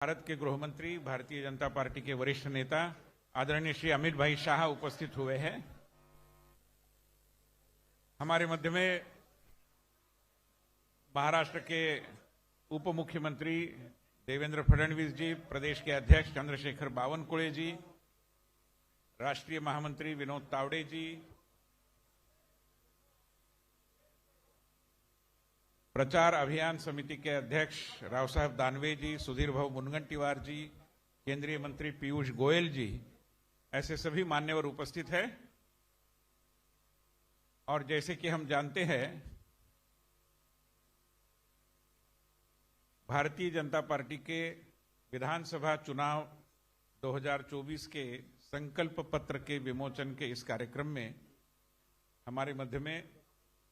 भारत के गृह मंत्री, भारतीय जनता पार्टी के वरिष्ठ नेता आदरणीय श्री अमित भाई शाह उपस्थित हुए हैं। हमारे मध्य में महाराष्ट्र के उप मुख्यमंत्री देवेंद्र फडणवीस जी, प्रदेश के अध्यक्ष चंद्रशेखर बावनकुळे जी, राष्ट्रीय महामंत्री विनोद तावडे जी, प्रचार अभियान समिति के अध्यक्ष रावसाहेब दानवे जी, सुधीर भाऊ मुनगंटीवार जी, केंद्रीय मंत्री पीयूष गोयल जी, ऐसे सभी मान्यवर उपस्थित हैं। और जैसे कि हम जानते हैं, भारतीय जनता पार्टी के विधानसभा चुनाव 2024 के संकल्प पत्र के विमोचन के इस कार्यक्रम में हमारे मध्य में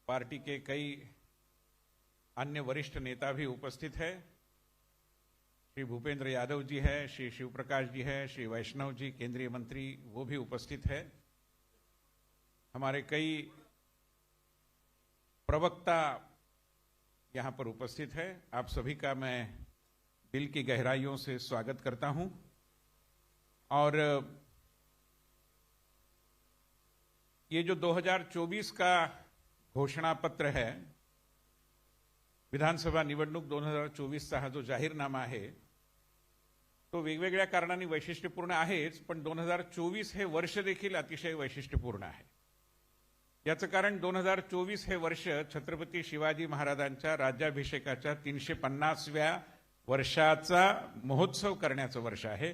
पार्टी के कई अन्य वरिष्ठ नेता भी उपस्थित है। श्री भूपेंद्र यादव जी है, श्री शिवप्रकाश जी है, श्री वैष्णव जी केंद्रीय मंत्री वो भी उपस्थित है। हमारे कई प्रवक्ता यहां पर उपस्थित है। आप सभी का मैं दिल की गहराइयों से स्वागत करता हूं। और ये जो 2024 का घोषणा पत्र है, विधानसभा निवडणूक 2024चा हा जो जाहीरनामा आहे तो वेगवेगळ्या कारणांनी वैशिष्ट्यपूर्ण आहेच, पण 2024 हे वर्ष देखील अतिशय वैशिष्ट्यपूर्ण आहे। याचं कारण 2024 हे वर्ष छत्रपती शिवाजी महाराजांच्या राज्याभिषेकाच्या 350व्या वर्षाचा महोत्सव करण्याचं वर्ष आहे।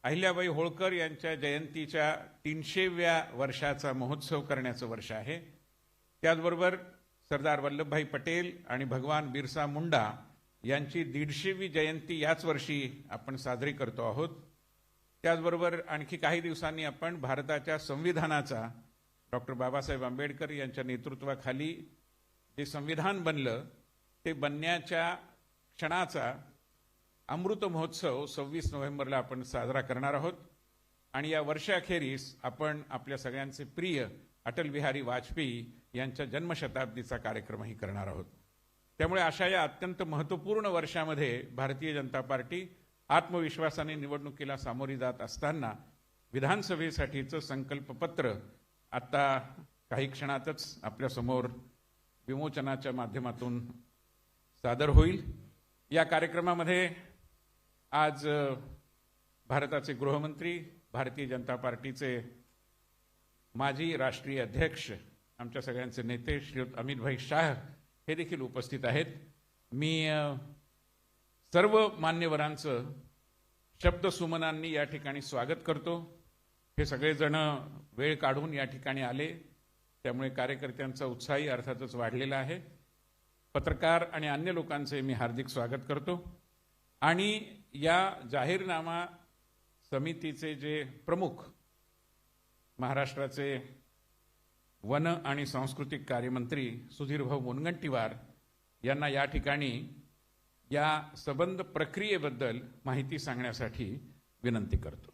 अहिल्याबाई होळकर यांच्या जयंतीच्या 300व्या वर्षाचा महोत्सव करण्याचं वर्ष आहे। त्याचबरोबर सरदार वल्लभभाई पटेल आणि भगवान बिरसा मुंडा यांची 150वी जयंती याच वर्षी आपण साजरी करतो आहोत। त्याचबरोबर आणखी काही दिवसांनी आपण भारताच्या संविधानाचा डॉक्टर बाबासाहेब आंबेडकर यांच्या नेतृत्वाखाली जे संविधान बनलं ते बनण्याच्या क्षणाचा अमृत महोत्सव 26 नोव्हेंबरला आपण साजरा करणार आहोत। आणि या वर्षाखेरीस आपण आपल्या सगळ्यांचे प्रिय अटल बिहारी वाजपेयी यांच्या जन्मशताब्दीचा कार्यक्रमही करणार आहोत। त्यामुळे अशा या अत्यंत महत्त्वपूर्ण वर्षामध्ये भारतीय जनता पार्टी आत्मविश्वासाने निवडणुकीला सामोरी जात असताना विधानसभेसाठीचं संकल्पपत्र आता काही क्षणातच आपल्या समोर विमोचनाच्या माध्यमातून सादर होईल। या कार्यक्रमामध्ये आज भारताचे गृहमंत्री, भारतीय जनता पार्टीचे माजी राष्ट्रीय अध्यक्ष, आमच्या सगळ्यांचे नेते श्री अमित भाई शाह हे देखील उपस्थित आहेत। मी सर्व मान्यवरांचं शब्दसुमनांनी या ठिकाणी स्वागत करतो। हे सगळेजण वेळ काढून या ठिकाणी आले, त्यामुळे कार्यकर्त्यांचा उत्साही अर्थातच वाढलेला आहे। पत्रकार आणि अन्य लोकांचे मी हार्दिक स्वागत करतो। आणि या जाहीरनामा समितीचे जे प्रमुख महाराष्ट्राचे वन आणि सांस्कृतिक कार्यमंत्री सुधीरभाऊ मुनगंटीवार यांना या ठिकाणी या संबंध प्रक्रियेबद्दल माहिती सांगण्यासाठी विनंती करतो।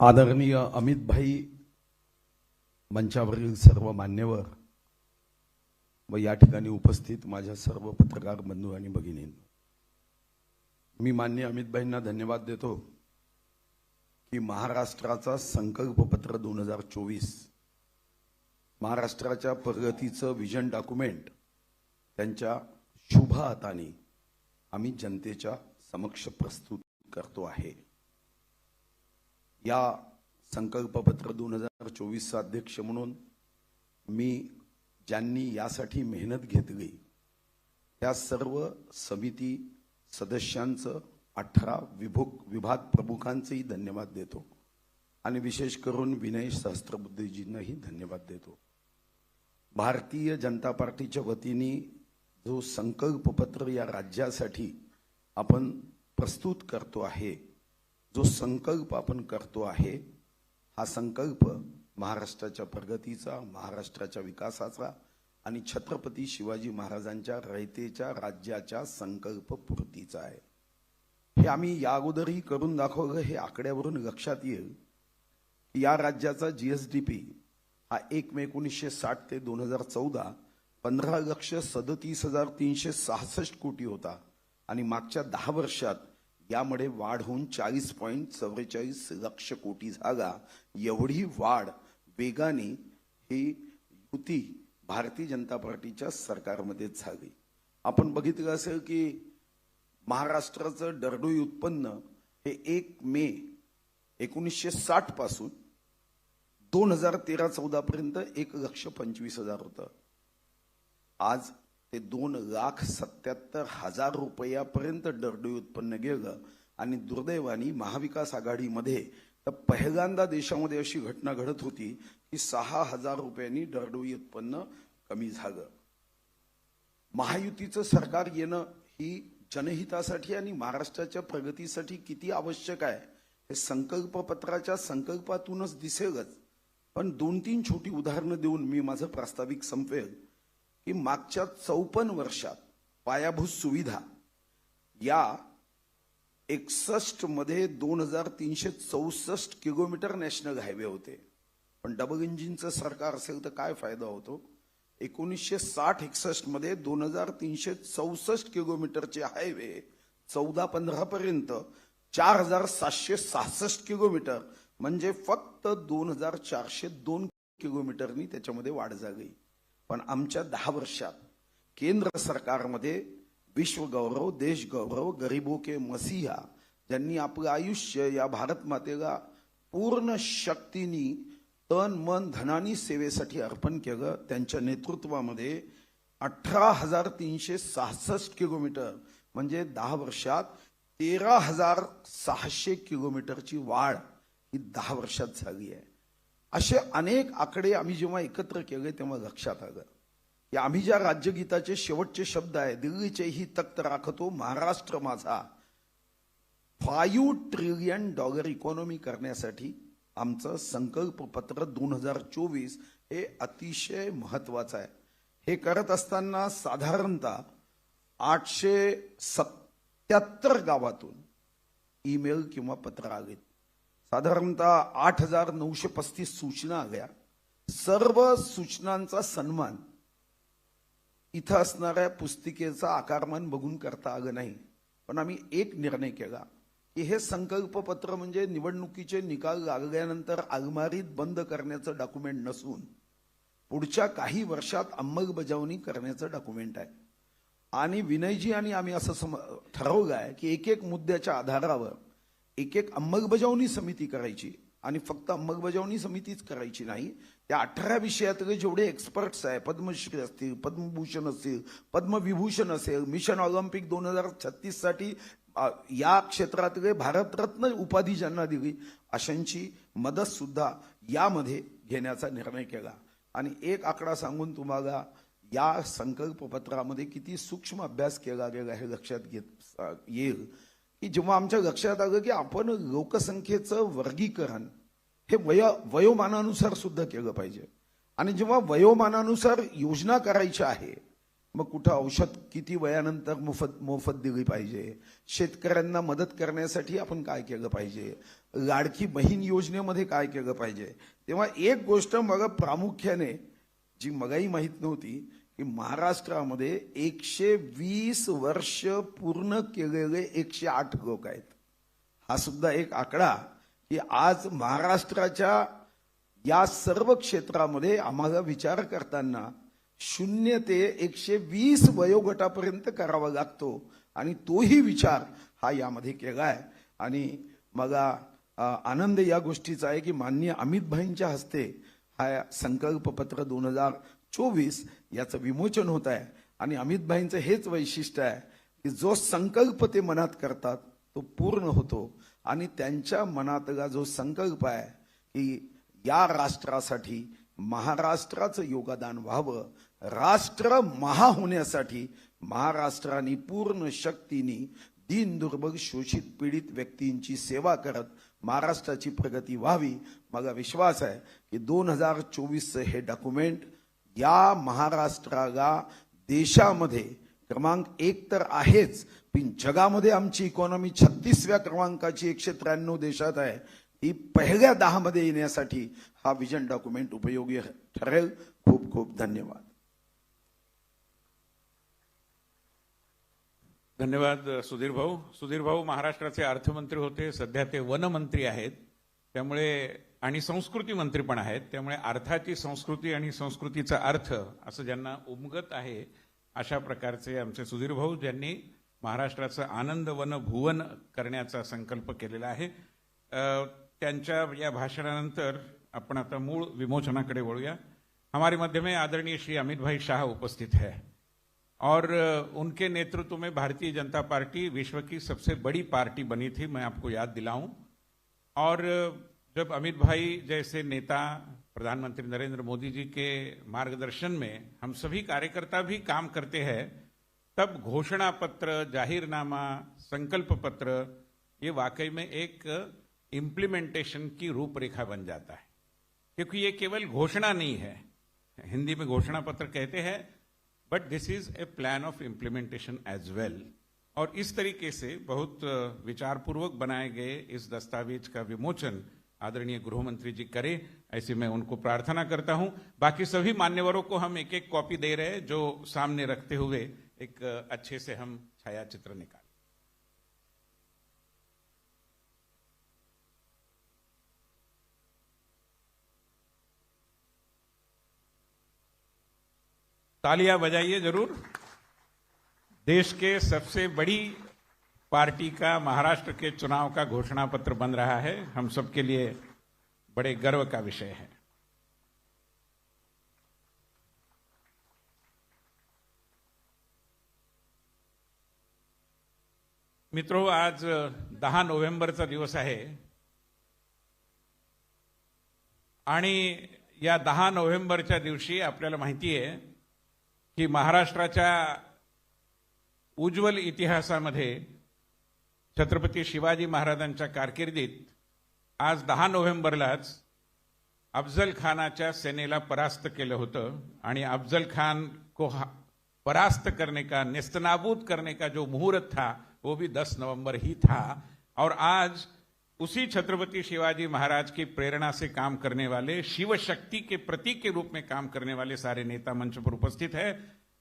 आदरणीय अमित भाई, मंचावरील सर्व मान्यवर व या ठिकाणी उपस्थित माझ्या सर्व पत्रकार बंधू आणि भगिनींनो, मी माननीय अमित भाईंना धन्यवाद देतो की महाराष्ट्राचा संकल्प पत्र 2024 महाराष्ट्राच्या प्रगतीचं विजन डॉक्युमेंट त्यांच्या शुभ हाताने आम्ही जनतेच्या समक्ष प्रस्तुत करतो आहे। या संकल्प पत्र 2024 अध्यक्ष म्हणून मी ज्यांनी यासाठी मेहनत घेतली त्या सर्व समिती सदस्यांचं 18 विभाग प्रमुखांचेही धन्यवाद देतो आणि विशेष करून विनय सहस्त्रबुद्धेजींनाही धन्यवाद देतो। भारतीय जनता पार्टीच्या वतीने जो संकल्प पत्र या राज्यासाठी आपण प्रस्तुत करतो आहे, जो संकल्प आपण करतो आहे, हा संकल्प महाराष्ट्राच्या प्रगतीचा, महाराष्ट्राच्या विकासाचा आणि छत्रपती शिवाजी महाराजांच्या रयतेच्या राज्याच्या संकल्प पूर्तीचा आहे। हे आम्ही या अगोदरही करून दाखवलं. हे आकड्यावरून लक्षात येईल की या राज्याचा जीएसडीपी हा 1 मे 1960 ते 2014 15,37,366 कोटी होता आणि मागच्या 10 वर्षात यामध्ये वाढ होऊन 40.44 लक्ष कोटी झाला. एवढी वाढ वेगाने ही युती भारतीय जनता पार्टीच्या सरकारमध्येच झाली. आपण बघितलं असेल की महाराष्ट्राचं दरडोई उत्पन्न हे 1 मे 1960 पासून 2013-14 पर्यंत 1,25,000 होतं. आज ते 2,77,000 रुपयापर्यंत दरडोई उत्पन्न गेलं आणि दुर्दैवाने महाविकास आघाडीमध्ये तर पहिल्यांदा देशामध्ये अशी घटना घडत होती की 6,000 रुपयांनी दरडोई उत्पन्न कमी झालं. महायुतीचं सरकार येणं ही जनहितासाठी आणि महाराष्ट्राच्या प्रगतीसाठी किती आवश्यक आहे हे संकल्पपत्राच्या संकल्पातूनच दिसेलच. पण 2-3 छोटी उदाहरणं देऊन मी माझं प्रास्ताविक संपवेल की मागच्या 54 वर्षात पायाभूत सुविधा या 61 मध्ये 2,364 किलोमीटर नॅशनल हायवे होते. पण डबल इंजिनचं सरकार असेल तर काय फायदा होतो. 1960-61 मध्ये 2,364 किलोमीटरचे हायवे 14-15 पर्यंत 4,766 किलोमीटर म्हणजे फक्त 2,402 किलोमीटरनी त्याच्यामध्ये वाढ झाली. पण आमच्या 10 वर्षात केंद्र सरकारमध्ये विश्वगौरव, देशगौरव, गरीबों के मसीहा ज्यांनी आपलं आयुष्य या भारत मातेला पूर्ण शक्तीनी तन मन धनानी सेवेसाठी अर्पण केलं, त्यांच्या नेतृत्वामध्ये 18,366 किलोमीटर म्हणजे 10 वर्षात 13,600 किलोमीटरची वाढ ही 10 वर्षात झाली आहे. असे अनेक आकडे आम्ही जेव्हा एकत्र केले तेव्हा लक्षात आलं की आम्ही ज्या राज्यगीताचे शेवटचे शब्द आहे, दिल्लीचेही तख्त राखतो महाराष्ट्र माझा, $5 ट्रिलियन इकॉनॉमी करण्यासाठी आमचं संकल्पपत्र 2024 हे अतिशय महत्वाचं आहे. हे करत असताना साधारणतः 877 गावातून ईमेल किंवा पत्र आले, साधारणतः 8,935 सूचना आल्या. सर्व सूचनांचा सन्मान इथं असणाऱ्या पुस्तिकेचा आकारमान बघून करता आलं नाही. पण आम्ही एक निर्णय केला की हे संकल्पपत्र म्हणजे निवडणुकीचे निकाल लागल्यानंतर अलमारीत बंद करण्याचं डॉक्युमेंट नसून पुढच्या काही वर्षात अंमलबजावणी करण्याचं डॉक्युमेंट आहे. आणि विनयजी आणि आम्ही असं ठरवलं आहे की एक मुद्द्याच्या आधारावर एक अंमलबजावणी समिती करायची आणि फक्त अंमलबजावणी समितीच करायची नाही, त्या 18 विषयातले जेवढे एक्सपर्ट्स आहे, पद्मश्री असतील, पद्मभूषण असतील, पद्मविभूषण असेल, मिशन ऑलिम्पिक 2036 साठी या क्षेत्रातले भारतरत्न उपाधी ज्यांना दिली अशांची मदत सुद्धा यामध्ये घेण्याचा निर्णय केला. आणि एक आकडा सांगून तुम्हाला या संकल्पपत्रामध्ये किती सूक्ष्म अभ्यास केला गेला हे लक्षात येईल की जेव्हा आमच्या लक्षात आलं की आपण लोकसंख्येचं वर्गीकरण हे वयोमानानुसार सुद्धा केलं पाहिजे. आणि जेव्हा वयोमानानुसार योजना करायची आहे, मग कुठं औषध किती वयानंतर मोफत दिली पाहिजे, शेतकऱ्यांना मदत करण्यासाठी आपण काय केलं पाहिजे, लाडकी बहीण योजनेमध्ये काय केलं पाहिजे, तेव्हा एक गोष्ट मला प्रामुख्याने जी मलाही माहीत नव्हती की महाराष्ट्रामध्ये 120 वर्ष पूर्ण केलेले 108 लोक आहेत. हा सुद्धा एक आकडा की आज महाराष्ट्राच्या या सर्व क्षेत्रामध्ये आम्हाला विचार करताना 0 ते 120 वयोगटापर्यंत करावा लागतो आणि तोही विचार हा यामध्ये केला आहे. आणि मला आनंद या गोष्टीचा आहे की माननीय अमित भाईंच्या हस्ते हा संकल्पपत्र 2024 याचं विमोचन होत आहे. आणि अमित भाईंचं हेच वैशिष्ट्य आहे की जो संकल्प ते मनात करतात तो पूर्ण होतो. आणि त्यांच्या मनातला जो संकल्प आहे की या राष्ट्रासाठी महाराष्ट्राचं योगदान व्हावं, राष्ट्र महा होण्यासाठी महाराष्ट्राने पूर्ण शक्तीने दीन दुर्बल शोषित पीडित व्यक्तींची सेवा करत महाराष्ट्राची प्रगती व्हावी. मला विश्वास आहे की 2024 हे डॉक्युमेंट या महाराष्ट्राला देशामध्ये क्रमांक 1 तर आहेच, पण जगामध्ये आमची इकॉनॉमी 36व्या क्रमांकाची 193 देशात आहे. ती पहिल्या 10 मध्ये येण्यासाठी हा विजन डॉक्युमेंट उपयोगी ठरेल. खूप खूप धन्यवाद. धन्यवाद सुधीर भाऊ. सुधीर भाऊ महाराष्ट्राचे अर्थमंत्री होते, सध्या ते वनमंत्री आहेत, त्यामुळे आणि संस्कृती मंत्री पण आहेत. त्यामुळे अर्थाची संस्कृती आणि संस्कृतीचा अर्थ असं ज्यांना उमगत आहे अशा प्रकारचे आमचे सुधीर भाऊ, ज्यांनी महाराष्ट्राचं आनंद वन भुवन करण्याचा संकल्प केलेला आहे. त्यांच्या या भाषणानंतर आपण आता मूळ विमोचनाकडे वळूया. हमारे मध्य में आदरणीय श्री अमित भाई शाह उपस्थित है और उनके नेतृत्व में भारतीय जनता पार्टी विश्व की सबसे बड़ी पार्टी बनी थी, मैं आपको याद दिलाऊं. और जब अमित भाई जैसे नेता प्रधानमंत्री नरेंद्र मोदी जी के मार्गदर्शन में हम सभी कार्यकर्ता भी काम करते हैं, तब घोषणा पत्र, जाहिरनामा, संकल्प पत्र ये वाकई में एक इम्प्लीमेंटेशन की रूपरेखा बन जाता है. क्योंकि ये केवल घोषणा नहीं है, हिंदी में घोषणा पत्र कहते हैं, but this is a plan of implementation as well. और इस तरीके से बहुत विचारपूर्वक बनाए गए इस दस्तावेज का विमोचन आदरणीय गृह मंत्री जी करें, ऐसी मैं उनको प्रार्थना करता हूं. बाकी सभी मान्यवरों को हम एक एक कॉपी दे रहे हैं, जो सामने रखते हुए एक अच्छे से हम छायाचित्र निकालें. तालियां बजाइए जरूर. देश के सबसे बड़ी पार्टी का महाराष्ट्र के चुनाव का घोषणा पत्र बन रहा है, हम सबके लिए बड़े गर्व का विषय है. मित्रों, आज 10 नोव्हेंबरचा दिवस आहे आणि या 10 नोव्हेंबरच्या दिवशी आपल्याला माहिती आहे की महाराष्ट्राच्या उज्ज्वल इतिहासामध्ये छत्रपती शिवाजी महाराजांच्या कारकिर्दीत आज 10 नोव्हेंबरलाच अफजल खानाच्या सेनेला परास्त केलं होतं आणि अफजल खान को परास्त करने का, नेस्तनाबूद करने का जो मुहूर्त था वो भी 10 नवंबर ही था. और आज उसी छत्रपति शिवाजी महाराज की प्रेरणा से काम करने वाले, शिव शक्ति के प्रतीक के रूप में काम करने वाले सारे नेता मंच पर उपस्थित है.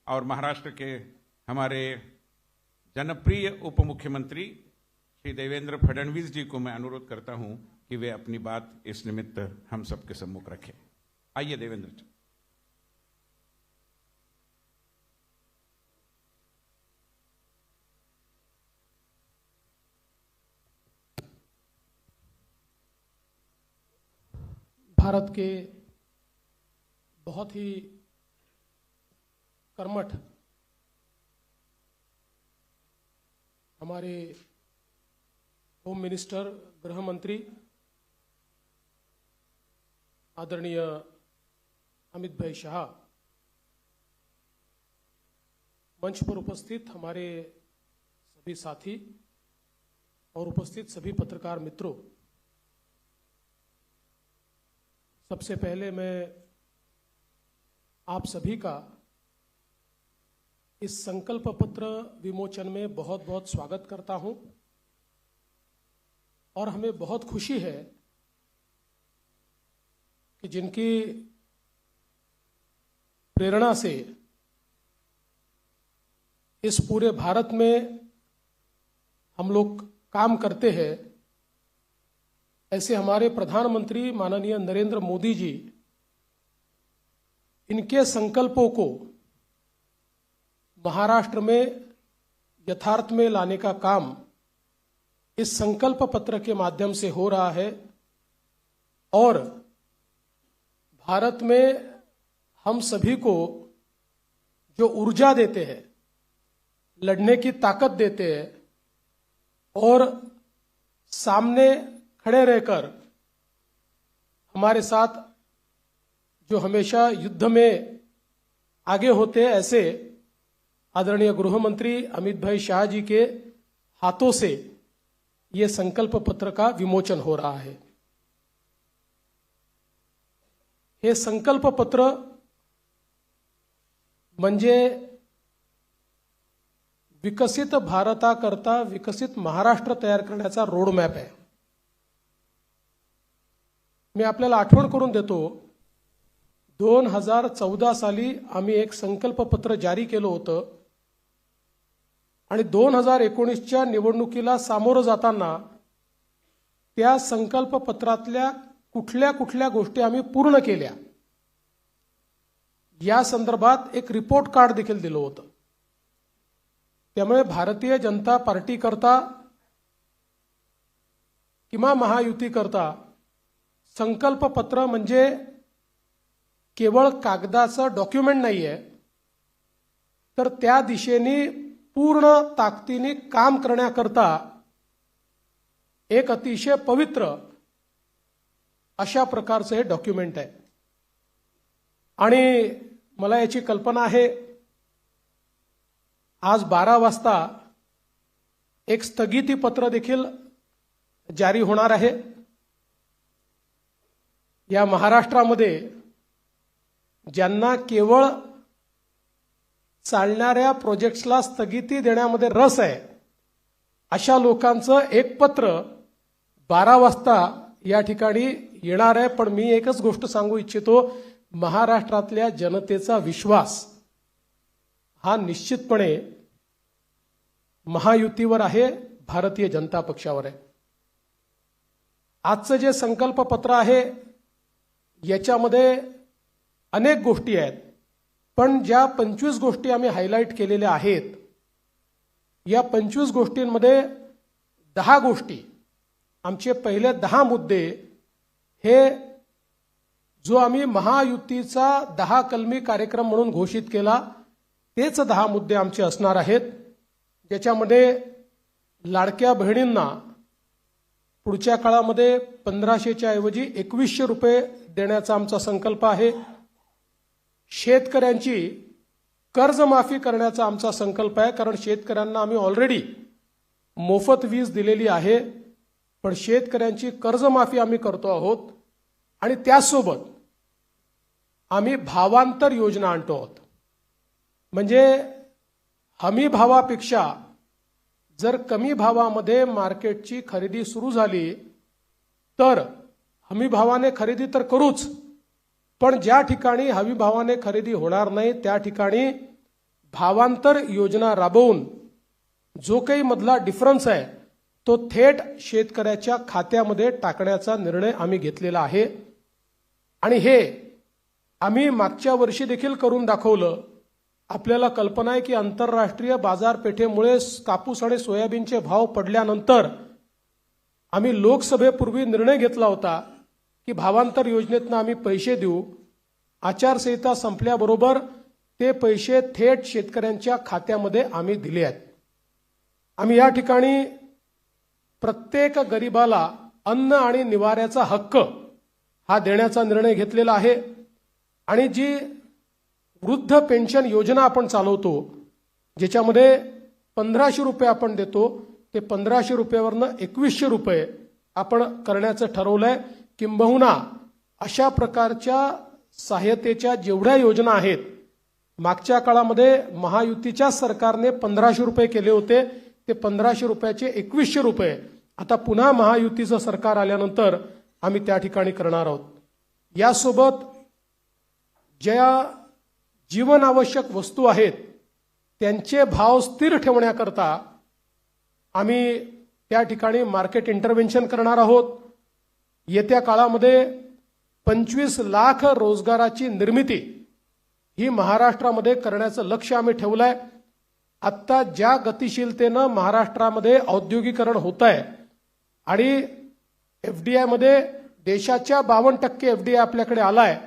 और महाराष्ट्र के हमारे जनप्रिय उप मुख्यमंत्री श्री देवेंद्र फडणवीस जी को मैं अनुरोध करता हूं कि वे अपनी बात इस निमित्त हम सबके सम्मुख रखें. आइए देवेंद्र जी. भारत के बहुत ही कर्मठ हमारे होम मिनिस्टर, गृह मंत्री आदरणीय अमित भाई शाह, मंच पर उपस्थित हमारे सभी साथी और उपस्थित सभी पत्रकार मित्रों, सबसे पहले मैं आप सभी का इस संकल्प पत्र विमोचन में बहुत बहुत स्वागत करता हूं. और हमें बहुत खुशी है कि जिनकी प्रेरणा से इस पूरे भारत में हम लोग काम करते हैं, ऐसे हमारे प्रधानमंत्री माननीय नरेंद्र मोदी जी, इनके संकल्पों को महाराष्ट्र में यथार्थ में लाने का काम इस संकल्प पत्र के माध्यम से हो रहा है. और भारत में हम सभी को जो ऊर्जा देते हैं, लड़ने की ताकत देते हैं और सामने खड़े रहकर हमारे साथ जो हमेशा युद्ध में आगे होते हैं, ऐसे आदरणीय गृह मंत्री अमित भाई शाह जी के हाथों से ये संकल्प पत्र का विमोचन हो रहा है. हे संकल्प पत्र म्हणजे विकसित भारताकरता विकसित महाराष्ट्र तयार करण्याचा रोडमॅप आहे. मी आपल्याला आठवण करून देतो, 2014 साली आम्ही एक संकल्पपत्र जारी केलं होतं आणि 2019च्या निवडणुकीला सामोरं जाताना त्या संकल्पपत्रातल्या कुठल्या कुठल्या गोष्टी आम्ही पूर्ण केल्या या संदर्भात एक रिपोर्ट कार्ड देखील दिलं होतं. त्यामुळे भारतीय जनता पार्टी करता किंवा महायुती करता संकल्पपत्र म्हणजे केवळ कागदाचं डॉक्युमेंट नाहीये, तर त्या दिशेने पूर्ण ताकदीने काम करण्याकरता एक अतिशय पवित्र अशा प्रकारचं हे डॉक्युमेंट आहे. आणि मला याची कल्पना आहे, आज 12 वाजता एक स्थगिती पत्र देखील जारी होणार आहे. या महाराष्ट्रामध्ये ज्यांना केवळ चालणाऱ्या प्रोजेक्ट्सला स्थगिती देण्यामध्ये रस आहे, अशा लोकांचं एक पत्र 12 वाजता या ठिकाणी येणार आहे. पण मी एकच गोष्ट सांगू इच्छितो, महाराष्ट्रातल्या जनतेचा विश्वास हा निश्चितपणे महायुतीवर आहे, भारतीय जनता पक्षावर आहे. आजचं जे संकल्पपत्र आहे याच्यामध्ये अनेक गोष्टी आहेत, पण ज्या 25 गोष्टी आम्ही हायलाईट केलेल्या आहेत, या 25 गोष्टींमध्ये 10 गोष्टी, आमचे पहिले 10 मुद्दे हे जो आम्ही महायुतीचा 10 कलमी कार्यक्रम म्हणून घोषित केला तेच 10 मुद्दे आमचे असणार आहेत. ज्याच्यामध्ये लाडक्या बहिणींना पुढच्या काळामध्ये 1500च्या ऐवजी 2100 रुपये देण्याचा आमचा संकल्प आहे. शेतकऱ्यांची कर्जमाफी करण्याचा आमचा संकल्प आहे, कारण शेतकऱ्यांना आम्ही ऑलरेडी मोफत वीज दिलेली आहे, पण शेतकऱ्यांची कर्जमाफी आम्ही करतो आहोत. आणि त्यासोबत आम्ही भावांतर योजना आणतो आहोत. म्हणजे हमी भावापेक्षा जर कमी भावामध्ये मार्केटची खरेदी सुरू झाली तर हमी भावाने खरेदी तर करूच, पण ज्या ठिकाणी हमी भावाने खरेदी होणार नाही त्या ठिकाणी भावांतर योजना राबवून जो काही मधला डिफरन्स आहे तो थेट शेतकऱ्याच्या खात्यामध्ये टाकण्याचा निर्णय आम्ही घेतलेला आहे. आणि हे आम्ही मागच्या वर्षी देखील करून दाखवलं. आपल्याला कल्पना आहे की आंतरराष्ट्रीय बाजारपेठेमुळे कापूस आणि सोयाबीनचे भाव पडल्यानंतर आम्ही लोकसभेपूर्वी निर्णय घेतला होता की भावांतर योजनेतनं आम्ही पैसे देऊ. आचारसंहिता संपल्याबरोबर ते पैसे थेट शेतकऱ्यांच्या खात्यामध्ये आम्ही दिले आहेत. आम्ही या ठिकाणी प्रत्येक गरिबाला अन्न आणि निवाऱ्याचा हक्क हा देण्याचा निर्णय घेतलेला आहे. आणि जी वृद्ध पेन्शन योजना आपण चालवतो, ज्याच्यामध्ये 1500 रुपये आपण देतो, ते 1500 रुपयावरनं 2100 रुपये आपण करण्याचं ठरवलंय. किंबहुना अशा प्रकारच्या सहाय्यतेच्या जेवढ्या योजना आहेत, मागच्या काळामध्ये महायुतीच्या सरकारने 1500 रुपये केले होते, ते 1500 रुपयाचे 2100 रुपये आता पुन्हा महायुतीचं सरकार आल्यानंतर आम्ही त्या ठिकाणी करणार आहोत. यासोबत ज्या जीवनावश्यक वस्तू आहेत त्यांचे भाव स्थिर ठेवण्याकरता आम्ही त्या ठिकाणी मार्केट इंटरव्हेन्शन करणार आहोत. येत्या काळामध्ये 25 लाख रोजगाराची निर्मिती ही महाराष्ट्रामध्ये करण्याचं लक्ष्य आम्ही ठेवलंय. आत्ता ज्या गतिशीलतेनं महाराष्ट्रामध्ये औद्योगिकरण होत आहे आणि एफडीआय मध्ये देशाच्या 52% एफडीआय आपल्याकडे आलाय,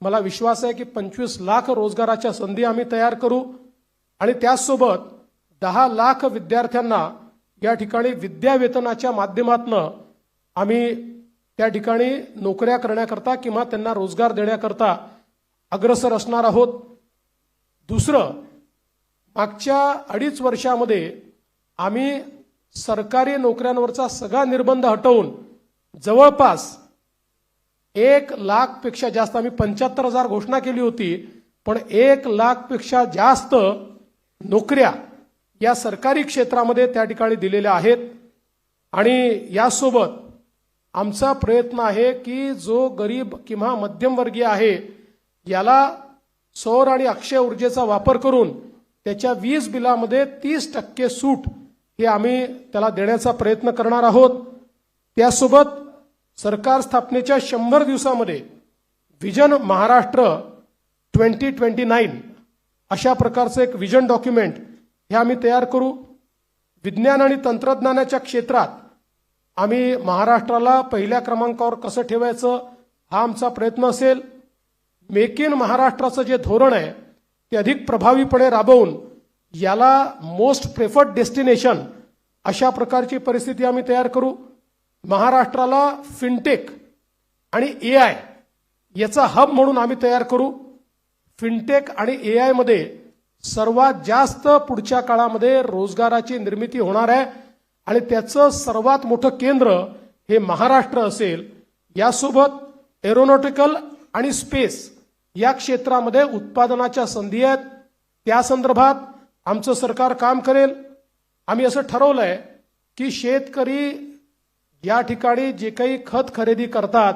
मला विश्वास आहे की 25 लाख रोजगाराच्या संधी आम्ही तयार करू. आणि त्याचसोबत 10 लाख विद्यार्थ्यांना या ठिकाणी विद्यावेतनाच्या माध्यमातून आम्ही त्या ठिकाणी नोकऱ्या करण्याकरता किंवा त्यांना रोजगार देण्याकरता अग्रसर असणार आहोत. दुसरं, मागच्या 2.5 वर्षामध्ये आम्ही सरकारी नोकऱ्यांवरचा सगळा निर्बंध हटवून जवळपास 1 लाखपेक्षा जास्त, आम्ही 75,000 घोषणा केली होती, पण 1 लाखपेक्षा जास्त नोकऱ्या या सरकारी क्षेत्रामध्ये त्या ठिकाणी दिलेल्या आहेत. आणि यासोबत आमचा प्रयत्न आहे की जो गरीब किंवा मध्यमवर्गीय आहे याला सौर आणि अक्षय ऊर्जेचा वापर करून त्याच्या वीज बिलामध्ये 30% सूट हे आम्ही त्याला देण्याचा प्रयत्न करणार आहोत. त्यासोबत सरकार स्थापनेच्या 100 दिवसामध्ये विजन महाराष्ट्र 2029 अशा प्रकारचं एक विजन डॉक्युमेंट हे आम्ही तयार करू. विज्ञान आणि तंत्रज्ञानाच्या क्षेत्रात आम्ही महाराष्ट्राला पहिल्या क्रमांकावर कसं ठेवायचं हा आमचा प्रयत्न असेल. मेक इन महाराष्ट्राचं जे धोरण आहे ते अधिक प्रभावीपणे राबवून याला मोस्ट प्रेफर्ड डेस्टिनेशन अशा प्रकारची परिस्थिती आम्ही तयार करू. महाराष्ट्राला फिनटेक आणि एआय याचा हब म्हणून आम्ही तयार करू. फिनटेक आणि एआय मध्ये सर्वात जास्त पुढच्या काळामध्ये रोजगाराची निर्मिती होणार आहे आणि त्याचं सर्वात मोठं केंद्र हे महाराष्ट्र असेल. यासोबत एरोनॉटिकल आणि स्पेस या क्षेत्रामध्ये उत्पादनाच्या संधी आहेत. त्या संदर्भात आमचं सरकार काम करेल. आम्ही असं ठरवलंय की शेतकरी या ठिकाणी जे काही खत खरेदी करतात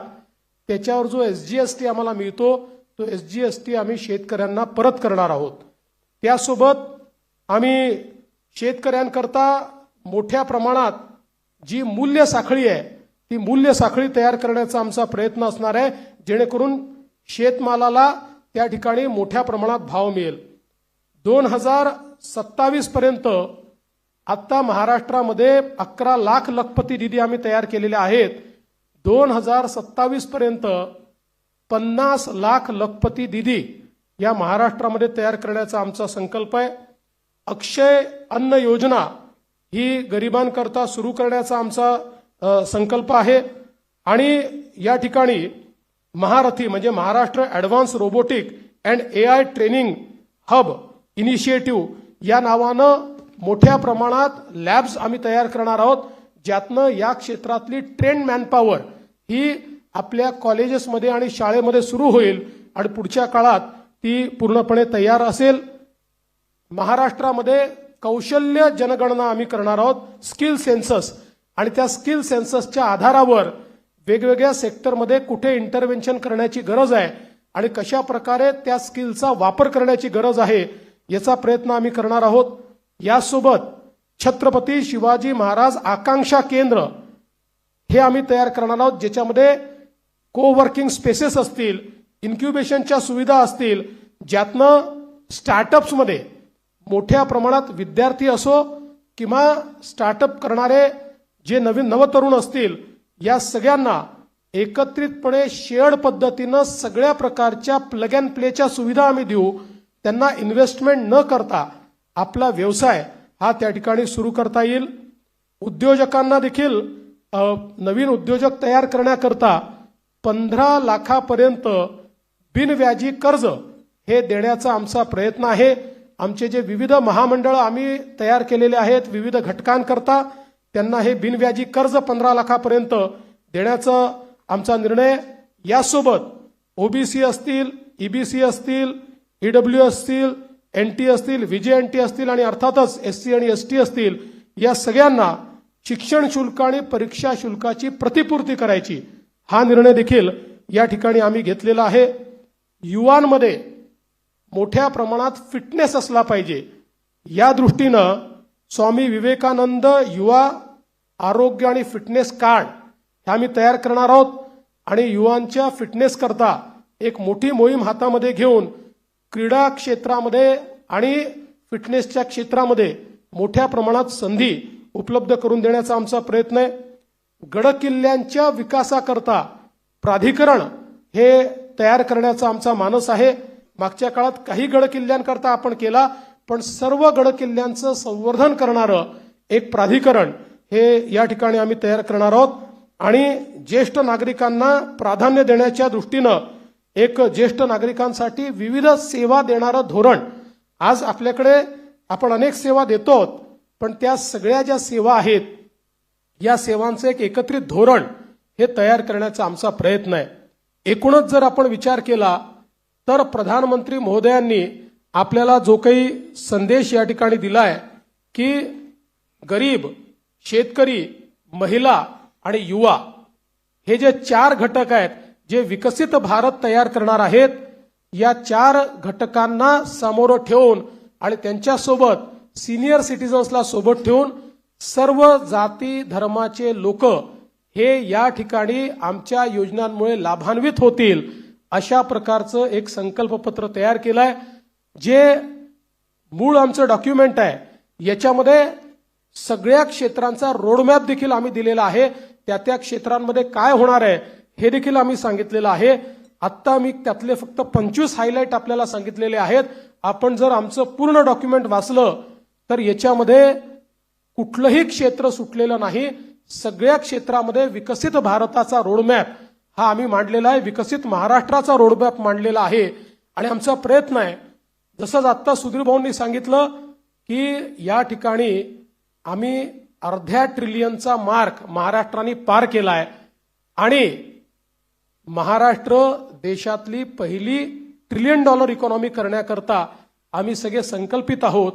त्याच्यावर जो SGST आम्हाला मिळतो तो SGST आम्ही शेतकऱ्यांना परत करणार आहोत. त्यासोबत आम्ही शेतकऱ्यांकरता मोठ्या प्रमाणात जी मूल्य साखळी आहे ती मूल्य साखळी तयार करण्याचा आमचा प्रयत्न असणार आहे जेणेकरून शेतमालाला त्या ठिकाणी मोठ्या प्रमाणात भाव मिळेल. 2027 पर्यंत आता महाराष्ट्रामध्ये 11 लाख लखपती निधी आम्ही तयार केलेले आहेत. 2027 पर्यंत 50 लाख लखपती निधी या महाराष्ट्रामध्ये तयार करण्याचा आमचा संकल्प आहे. अक्षय अन्न योजना ही गरिबांकरता सुरू करण्याचा आमचा संकल्प आहे. आणि या ठिकाणी महारथी म्हणजे Maharashtra advance robotic and AI training hub initiative या नावानं मोठ्या प्रमाणात लॅब्स आम्ही तयार करणार आहोत ज्यातनं या क्षेत्रातली ट्रेन मॅनपॉवर ही आपल्या कॉलेजेसमध्ये आणि शाळेमध्ये सुरू होईल आणि पुढच्या काळात ती पूर्णपणे तयार असेल. महाराष्ट्रामध्ये कौशल्य जनगणना आम्ही करणार आहोत, स्किल सेन्सस, आणि त्या स्किल सेन्ससच्या आधारावर वेगवेगळ्या सेक्टरमध्ये कुठे इंटरव्हेन्शन करण्याची गरज आहे आणि कशा प्रकारे त्या स्किलचा वापर करण्याची गरज आहे याचा प्रयत्न आम्ही करणार आहोत. यासोबत छत्रपती शिवाजी महाराज आकांक्षा केंद्र हे आम्ही तयार करणार आहोत ज्याच्यामध्ये कोवर्किंग स्पेसेस असतील, इन्क्युबेशनच्या सुविधा असतील, ज्यातनं स्टार्टअप्समध्ये मोठ्या प्रमाणात विद्यार्थी असो किंवा स्टार्टअप करणारे जे नवीन नवतरुण असतील या सगळ्यांना एकत्रितपणे शेअर्ड पद्धतीनं सगळ्या प्रकारच्या प्लग अँड प्लेच्या सुविधा आम्ही देऊ. त्यांना इन्व्हेस्टमेंट न करता आपला व्यवसाय हा त्या ठिकाणी सुरू करता येईल. उद्योजकांना देखील नवीन उद्योजक तयार करण्याकरता 15 लाखापर्यंत बिनव्याजी कर्ज हे देण्याचा आमचा प्रयत्न आहे. आमचे जे विविध महामंडळ आम्ही तयार केलेले आहेत विविध घटकांकरता त्यांना हे बिनव्याजी कर्ज 15 लाखापर्यंत देण्याचा आमचा निर्णय. यासोबत OBC असतील, EBC असतील, EW असतील, NT असतील, VJNT असतील आणि अर्थातच SC आणि ST असतील या सगळ्यांना शिक्षण शुल्क आणि परीक्षा शुल्काची प्रतिपूर्ती करायची हा निर्णय देखील या ठिकाणी आम्ही घेतलेला आहे. युवांमध्ये मोठ्या प्रमाणात फिटनेस असला पाहिजे या दृष्टीनं स्वामी विवेकानंद युवा आरोग्य आणि फिटनेस कार्ड हे आम्ही तयार करणार आहोत आणि युवांच्या फिटनेस करता एक मोठी मोहीम हातामध्ये घेऊन क्रीडा क्षेत्रामध्ये आणि फिटनेसच्या क्षेत्रामध्ये मोठ्या प्रमाणात संधी उपलब्ध करून देण्याचा आमचा प्रयत्न आहे. गडकिल्ल्यांच्या विकासाकरता प्राधिकरण हे तयार करण्याचा आमचा मानस आहे. मागच्या काळात काही गडकिल्ल्यांकरता आपण केला पण सर्व गडकिल्ल्यांचं संवर्धन करणारं एक प्राधिकरण हे या ठिकाणी आम्ही तयार करणार आहोत. आणि ज्येष्ठ नागरिकांना प्राधान्य देण्याच्या दृष्टीनं एक ज्येष्ठ नागरिकांसाठी विविध सेवा देणारं धोरण आज आपल्याकडे आपण अनेक सेवा देतो पण त्या सगळ्या ज्या सेवा आहेत या सेवांचं एक एकत्रित धोरण हे तयार करण्याचा आमचा प्रयत्न आहे. एकूणच जर आपण विचार केला तर प्रधानमंत्री महोदयांनी आपल्याला जो काही संदेश या ठिकाणी दिलाय की गरीब, शेतकरी, महिला आणि युवा हे जे 4 घटक आहेत जे विकसित भारत तयार करणार आहेत, या 4 घटकांना समोर ठेवून आणि त्यांच्यासोबत सिनियर सिटीजन्सला सोबत ठेवून सर्व जाती धर्माचे लोक हे या ठिकाणी आमच्या योजनांमुळे लाभान्वित होतील अशा प्रकारचं एक संकल्पपत्र तयार केलंय. जे मूळ आमचं डॉक्युमेंट आहे याच्यामध्ये सगळ्या क्षेत्रांचा रोडमॅप देखील आम्ही दिलेला आहे. त्या क्षेत्रांमध्ये काय होणार आहे हे देखील आम्ही सांगितलेलं आहे. आत्ता मी त्यातले फक्त 25 हायलाइट आपल्याला सांगितलेले आहेत. आपण जर आमचं पूर्ण डॉक्युमेंट वाचलं तर याच्यामध्ये कुठलंही क्षेत्र सुटलेलं नाही. सगळ्या क्षेत्रामध्ये विकसित भारताचा रोडमॅप हा आम्ही मांडलेला आहे. विकसित महाराष्ट्राचा रोडमॅप मांडलेला आहे. आणि आमचा प्रयत्न आहे, जसंच आत्ता सुधीर भाऊंनी सांगितलं की या ठिकाणी आम्ही अर्ध्या ट्रिलियनचा मार्क महाराष्ट्राने पार केलाय आणि महाराष्ट्र देशातली पहिली $1 ट्रिलियन इकॉनॉमी करण्याकरता आम्ही सगळे संकल्पित आहोत.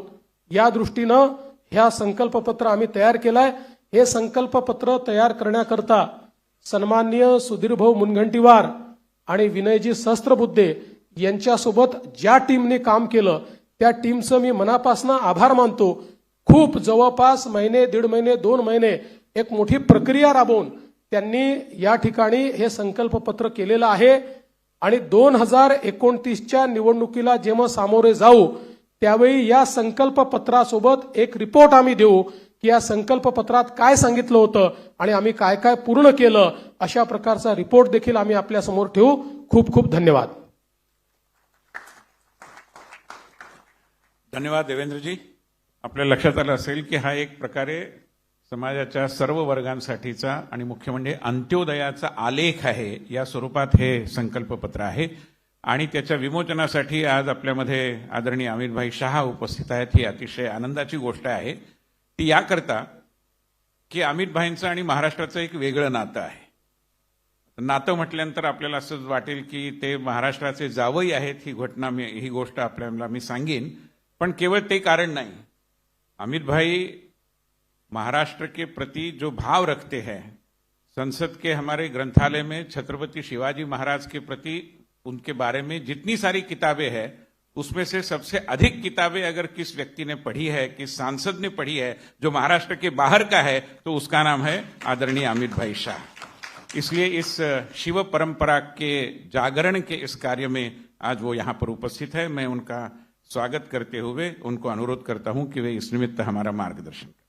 या दृष्टीनं ह्या संकल्पपत्र आम्ही तयार केलंय. हे संकल्पपत्र तयार करण्याकरता सन्माननीय सुधीरभाऊ मुनगंटीवार आणि विनयजी सहस्त्रबुद्धे यांच्यासोबत ज्या टीमने काम केलं त्या टीमचं मी मनापासून आभार मानतो. खूप जवळपास महिने, 1.5 महिने, 2 महिने एक मोठी प्रक्रिया राबवून त्यांनी या ठिकाणी हे संकल्पपत्र केलेलं आहे. आणि 2029च्या निवडणुकीला जेव्हा सामोरे जाऊ त्यावेळी या संकल्पपत्रासोबत एक रिपोर्ट आम्ही देऊ की या संकल्पपत्रात काय सांगितलं होतं आणि आम्ही काय काय पूर्ण केलं, अशा प्रकारचा रिपोर्ट देखील आम्ही आपल्या समोर ठेवू. खूप खूप धन्यवाद. धन्यवाद देवेंद्रजी. आपल्या लक्षात आलं असेल की हा एक प्रकारे समाजाच्या सर्व वर्गांसाठीचा आणि मुख्य म्हणजे अंत्योदयाचा आलेख आहे. या स्वरूपात हे संकल्पपत्र आहे आणि त्याच्या विमोचनासाठी आज आपल्यामध्ये आदरणीय अमितभाई शहा उपस्थित आहेत. ही अतिशय आनंदाची गोष्ट आहे. ती याकरता की अमितभाईंचं आणि महाराष्ट्राचं एक वेगळं नातं आहे. नातं म्हटल्यानंतर आपल्याला असंच वाटेल की ते महाराष्ट्राचे जावई आहेत. ही गोष्ट आपल्याला मी सांगेन, पण केवळ ते कारण नाही. अमित भाई महाराष्ट्र के प्रति जो भाव रखते हैं, संसद के हमारे ग्रंथालय में छत्रपति शिवाजी महाराज के प्रति उनके बारे में जितनी सारी किताबें हैं उसमें से सबसे अधिक किताबें अगर किस व्यक्ति ने पढ़ी है, किस सांसद ने पढ़ी है जो महाराष्ट्र के बाहर का है, तो उसका नाम है आदरणीय अमित भाई शाह. इसलिए इस शिव परंपरा के जागरण के इस कार्य में आज वो यहाँ पर उपस्थित है. मैं उनका स्वागत करते हुए उनको अनुरोध करता हूं कि वे इस निमित्त हमारा मार्गदर्शन करें.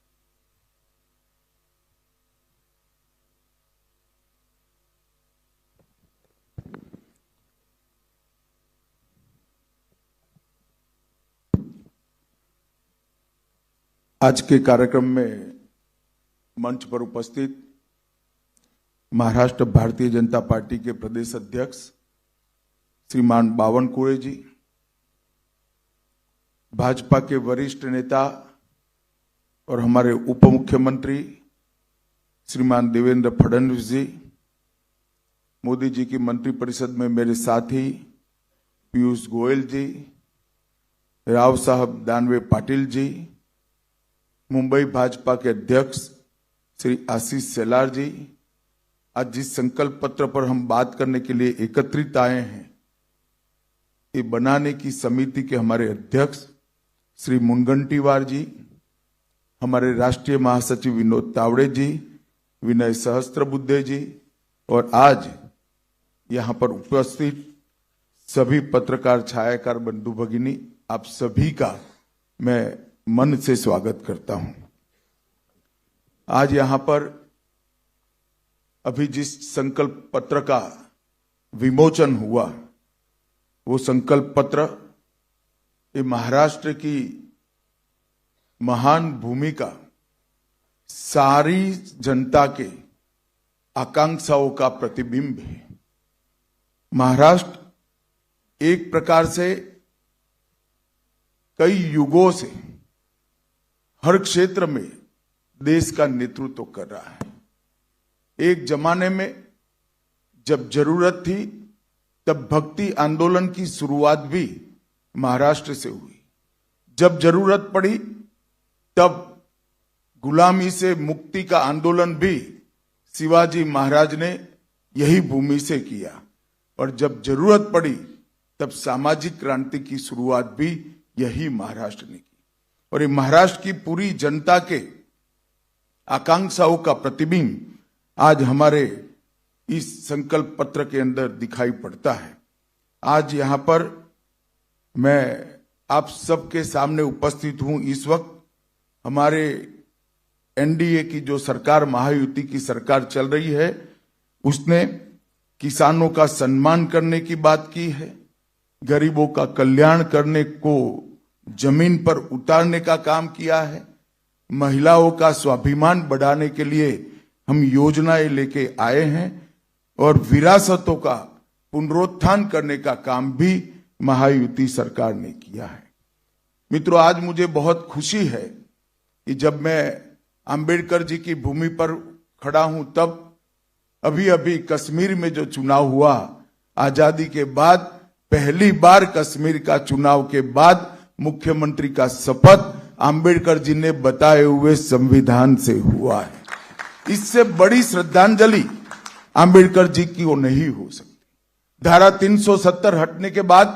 आज के कार्यक्रम में मंच पर उपस्थित महाराष्ट्र भारतीय जनता पार्टी के प्रदेश अध्यक्ष श्रीमान बावनकुळे जी, भाजपा के वरिष्ठ नेता और हमारे उप मुख्यमंत्री श्रीमान देवेंद्र फडणवीस जी, मोदी जी की मंत्रिपरिषद में मेरे साथी पीयूष गोयल जी, राव साहब दानवे पाटिल जी, मुंबई भाजपा के अध्यक्ष श्री आशीष सेलार जी, आज जिस संकल्प पत्र पर हम बात करने के लिए एकत्रित आए हैं, ये बनाने की समिति के हमारे अध्यक्ष श्री मुनगंटीवार जी, हमारे राष्ट्रीय महासचिव विनोद तावड़े जी, विनय सहस्त्रबुद्धे जी और आज यहां पर उपस्थित सभी पत्रकार छायाकार बंधु भगिनी, आप सभी का मैं मन से स्वागत करता हूं. आज यहां पर अभी जिस संकल्प पत्र का विमोचन हुआ, वो संकल्प पत्र ये महाराष्ट्र की महान भूमिका, सारी जनता के आकांक्षाओं का प्रतिबिंब है. महाराष्ट्र एक प्रकार से कई युगों से हर क्षेत्र में देश का नेतृत्व कर रहा है. एक जमाने में जब जरूरत थी तब भक्ति आंदोलन की शुरुआत भी महाराष्ट्र से हुई. जब जरूरत पड़ी तब गुलामी से मुक्ति का आंदोलन भी शिवाजी महाराज ने यही भूमि से किया, और जब जरूरत पड़ी तब सामाजिक क्रांति की शुरुआत भी यही महाराष्ट्र ने की। और ये महाराष्ट्र की पूरी जनता के आकांक्षाओं का प्रतिबिंब आज हमारे इस संकल्प पत्र के अंदर दिखाई पड़ता है। आज यहां पर मैं आप सबके सामने उपस्थित हूं। इस वक्त हमारे एनडीए की जो सरकार, महायुति की सरकार चल रही है, उसने किसानों का सम्मान करने की बात की है, गरीबों का कल्याण करने को जमीन पर उतारने का काम किया है, महिलाओं का स्वाभिमान बढ़ाने के लिए हम योजनाएं लेके आए हैं, और विरासतों का पुनरुत्थान करने का काम भी महायुति सरकार ने किया है। मित्रों, आज मुझे बहुत खुशी है कि जब मैं अंबेडकर जी की भूमि पर खड़ा हूं, तब अभी अभी कश्मीर में जो चुनाव हुआ, आजादी के बाद पहली बार कश्मीर का चुनाव के बाद मुख्यमंत्री का शपथ अंबेडकर जी ने बताए हुए संविधान से हुआ है। इससे बड़ी श्रद्धांजलि अंबेडकर जी की वो नहीं हो सकती। धारा 370 हटने के बाद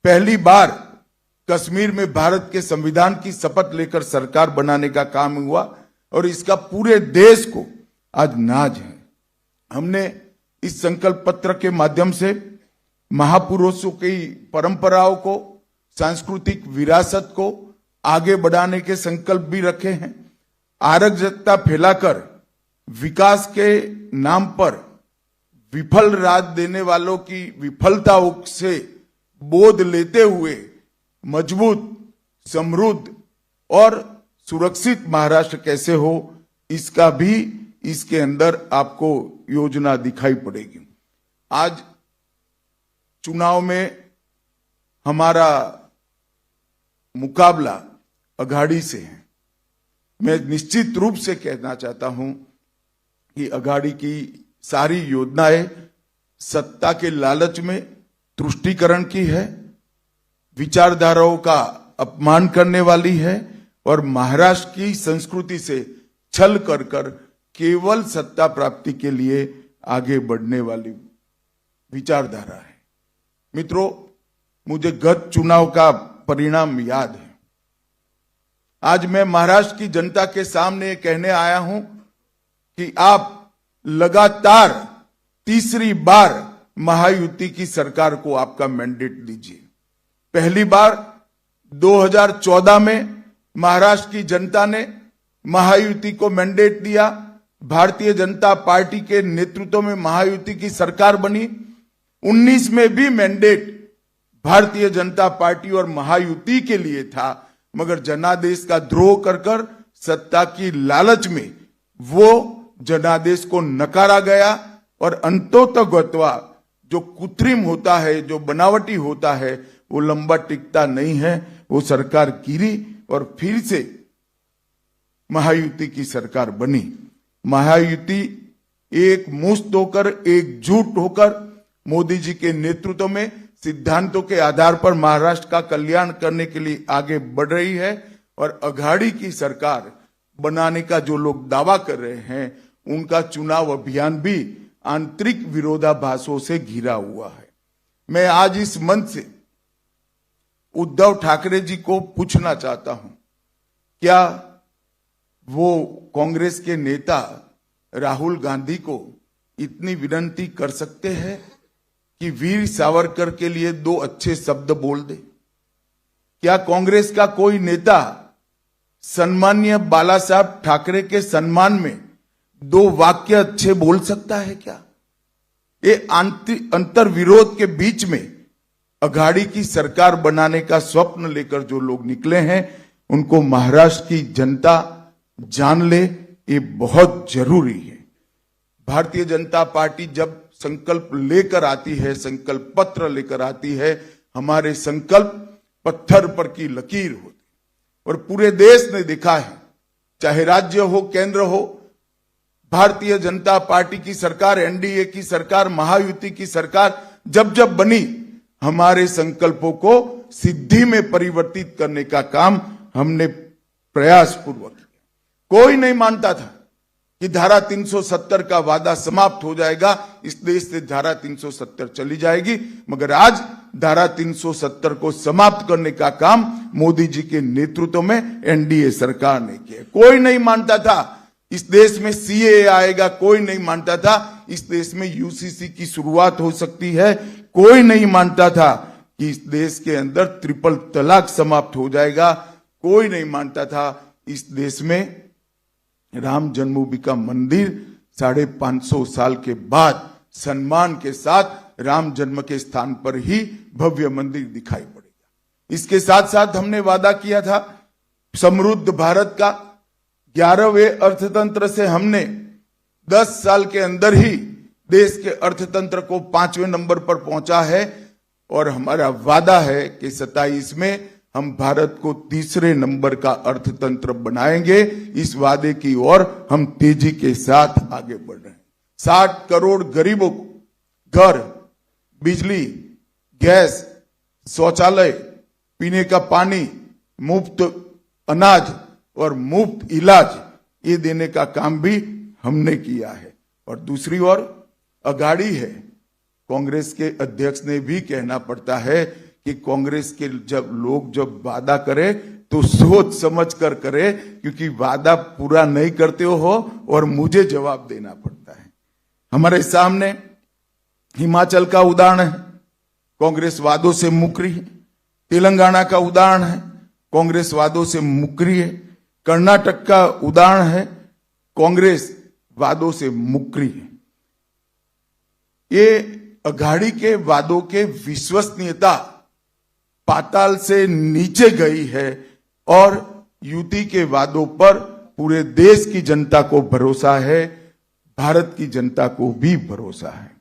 पहली बार कश्मीर में भारत के संविधान की शपथ लेकर सरकार बनाने का काम हुआ, और इसका पूरे देश को आज नाज है। हमने इस संकल्प पत्र के माध्यम से महापुरुषों की परंपराओं को, सांस्कृतिक विरासत को आगे बढ़ाने के संकल्प भी रखे हैं। अराजकता फैलाकर विकास के नाम पर विफल राज देने वालों की विफलताओं से बोध लेते हुए मजबूत, समृद्ध और सुरक्षित महाराष्ट्र कैसे हो, इसका भी इसके अंदर आपको योजना दिखाई पड़ेगी। आज चुनाव में हमारा मुकाबला अघाड़ी से है। मैं निश्चित रूप से कहना चाहता हूं कि अघाड़ी की सारी योजनाएं सत्ता के लालच में तुष्टीकरण की है, विचारधाराओं का अपमान करने वाली है, और महाराष्ट्र की संस्कृति से छल कर कर केवल सत्ता प्राप्ति के लिए आगे बढ़ने वाली विचारधारा है। मित्रों, मुझे गत चुनाव का परिणाम याद है। आज मैं महाराष्ट्र की जनता के सामने कहने आया हूं कि आप लगातार तीसरी बार महायुति की सरकार को आपका मैंडेट दीजिए। पहली बार 2014 में महाराष्ट्र की जनता ने महायुति को मैंडेट दिया, भारतीय जनता पार्टी के नेतृत्व में महायुति की सरकार बनी। 19 में भी मैंडेट भारतीय जनता पार्टी और महायुति के लिए था, मगर जनादेश का द्रोह कर कर सत्ता की लालच में वो जनादेश को नकारा गया, और अंतोतगत्वा जो कृत्रिम होता है, जो बनावटी होता है, वो लंबा टिकता नहीं है। वो सरकार गिरी और फिर से महायुति की सरकार बनी। महायुति एक मुश्त होकर, एकजुट होकर मोदी जी के नेतृत्व में सिद्धांतों के आधार पर महाराष्ट्र का कल्याण करने के लिए आगे बढ़ रही है, और अघाड़ी की सरकार बनाने का जो लोग दावा कर रहे हैं, उनका चुनाव अभियान भी आंतरिक विरोधाभासों से घिरा हुआ है। मैं आज इस मंच से उद्धव ठाकरे जी को पूछना चाहता हूं, क्या वो कांग्रेस के नेता राहुल गांधी को इतनी विनती कर सकते हैं कि वीर सावरकर के लिए 2 अच्छे शब्द बोल दे? क्या कांग्रेस का कोई नेता सम्माननीय बाला साहब ठाकरे के सम्मान में 2 वाक्य अच्छे बोल सकता है क्या? ये अंतर विरोध के बीच में अघाड़ी की सरकार बनाने का स्वप्न लेकर जो लोग निकले हैं, उनको महाराष्ट्र की जनता जान ले, ये बहुत जरूरी है। भारतीय जनता पार्टी जब संकल्प लेकर आती है, संकल्प पत्र लेकर आती है, हमारे संकल्प पत्थर पर की लकीर होती, और पूरे देश ने देखा है, चाहे राज्य हो, केंद्र हो, भारतीय जनता पार्टी की सरकार, एनडीए की सरकार, महायुति की सरकार जब जब बनी, हमारे संकल्पों को सिद्धि में परिवर्तित करने का काम हमने प्रयास पूर्वक किया। कोई नहीं मानता था कि धारा 370 का वादा समाप्त हो जाएगा, इस देश से धारा 370 चली जाएगी, मगर आज धारा 370 को समाप्त करने का काम मोदी जी के नेतृत्व में एनडीए सरकार ने किया। कोई नहीं मानता था इस देश में सीएए आएगा, कोई नहीं मानता था इस देश में यूसीसी की शुरुआत हो सकती है, कोई नहीं मानता था कि इस देश के अंदर ट्रिपल तलाक समाप्त हो जाएगा, कोई नहीं मानता था इस देश में राम जन्मभूमि का मंदिर 550 साल के बाद सम्मान के साथ राम जन्म के स्थान पर ही भव्य मंदिर दिखाई पड़ेगा। इसके साथ साथ हमने वादा किया था समृद्ध भारत का। 11वें अर्थतंत्र से हमने 10 साल के अंदर ही देश के अर्थतंत्र को 5वें नंबर पर पहुंचा है और हमारा वादा है कि 27 में हम भारत को 3रे नंबर का अर्थतंत्र बनाएंगे। इस वादे की ओर हम तेजी के साथ आगे बढ़ रहे हैं। 60 करोड़ गरीबों को घर, बिजली, गैस, शौचालय, पीने का पानी, मुफ्त अनाज और मुफ्त इलाज ये देने का काम भी हमने किया है। और दूसरी ओर अगाड़ी है, कांग्रेस के अध्यक्ष ने भी कहना पड़ता है कि कांग्रेस के जब वादा करे तो सोच समझ कर करे, क्योंकि वादा पूरा नहीं करते हो और मुझे जवाब देना पड़ता है। हमारे सामने हिमाचल का उदाहरण है, कांग्रेस वादों से मुकरी है। तेलंगाना का उदाहरण है, कांग्रेस वादों से मुकरी है। कर्नाटक का उदाहरण है, कांग्रेस वादों से मुकरी है। ये अघाड़ी के वादों के विश्वसनीयता पाताल से नीचे गई है और युति के वादों पर पूरे देश की जनता को भरोसा है, भारत की जनता को भी भरोसा है।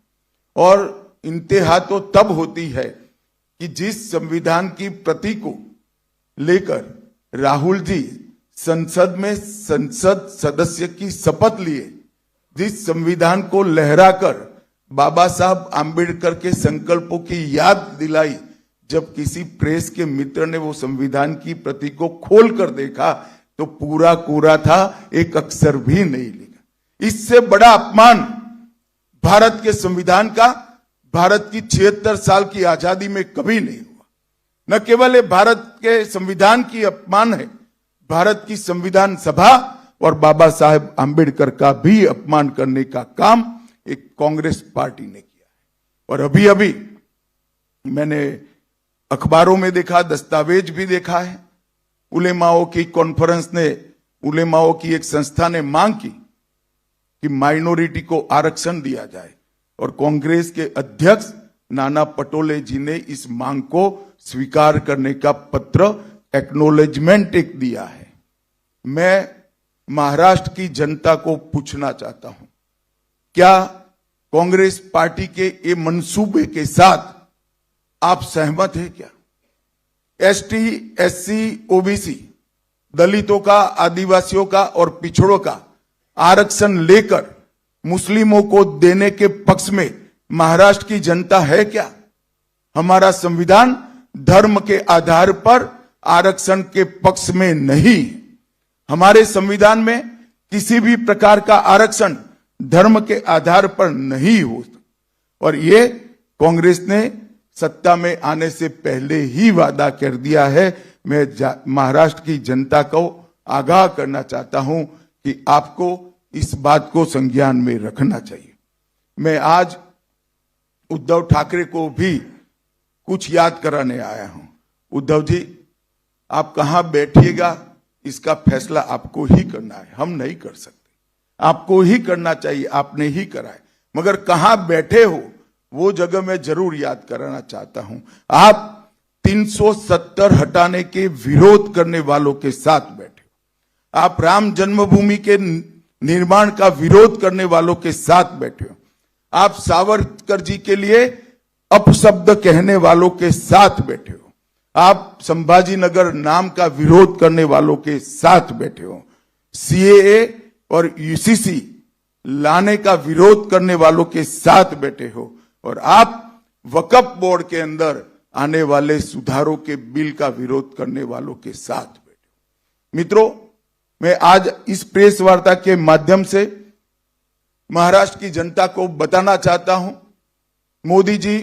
और इंतहा तो तब होती है कि जिस संविधान की प्रति को लेकर राहुल जी संसद में संसद सदस्य की शपथ लिए, जिस संविधान को लहराकर बाबा साहब आंबेडकर के संकल्पों की याद दिलाई, जब किसी प्रेस के मित्र ने वो संविधान की प्रति को खोल कर देखा तो पूरा कोरा था, एक अक्षर भी नहीं लिखा। इससे बड़ा अपमान भारत के संविधान का भारत की 76 साल की आजादी में कभी नहीं हुआ। न केवल ये भारत के संविधान की अपमान है, भारत की संविधान सभा और बाबा साहेब आंबेडकर का भी अपमान करने का काम एक कांग्रेस पार्टी ने किया है। और अभी अभी मैंने अखबारों में देखा, दस्तावेज भी देखा है, उलेमाओं की कॉन्फ्रेंस ने, उलेमाओं की एक संस्था ने मांग की कि माइनॉरिटी को आरक्षण दिया जाए और कांग्रेस के अध्यक्ष नाना पटोले जी ने इस मांग को स्वीकार करने का पत्र, एक्नॉलेजमेंट एक दिया है। मैं महाराष्ट्र की जनता को पूछना चाहता हूं, क्या कांग्रेस पार्टी के ये मंसूबे के साथ आप सहमत हैं क्या? एसटी, एससी, ओबीसी, दलितों का, आदिवासियों का और पिछड़ों का आरक्षण लेकर मुस्लिमों को देने के पक्ष में महाराष्ट्र की जनता है क्या? हमारा संविधान धर्म के आधार पर आरक्षण के पक्ष में नहीं। हमारे संविधान में किसी भी प्रकार का आरक्षण धर्म के आधार पर नहीं हो। और ये कांग्रेस ने सत्ता में आने से पहले ही वादा कर दिया है। मैं महाराष्ट्र की जनता को आगाह करना चाहता हूं कि आपको इस बात को संज्ञान में रखना चाहिए। मैं आज उद्धव ठाकरे को भी कुछ याद कराने आया हूं। उद्धव जी, आप कहां बैठिएगा इसका फैसला आपको ही करना है, हम नहीं कर सकते। आपको ही करना चाहिए, आपने ही करा है, मगर कहां बैठे हो वो जगह मैं जरूर याद कराना चाहता हूं। आप 370 हटाने के विरोध करने वालों के साथ बैठे हो। आप राम जन्मभूमि के निर्माण का विरोध करने वालों के साथ बैठे हो। आप सावरकर जी के लिए अपशब्द कहने वालों के साथ बैठे हो। आप संभाजी नगर नाम का विरोध करने वालों के साथ बैठे हो। सीएए और यूसीसी लाने का विरोध करने वालों के साथ बैठे हो। और आप वक्फ बोर्ड के अंदर आने वाले सुधारों के बिल का विरोध करने वालों के साथ बैठे हो। मित्रों, मैं आज इस प्रेस वार्ता के माध्यम से महाराष्ट्र की जनता को बताना चाहता हूं, मोदी जी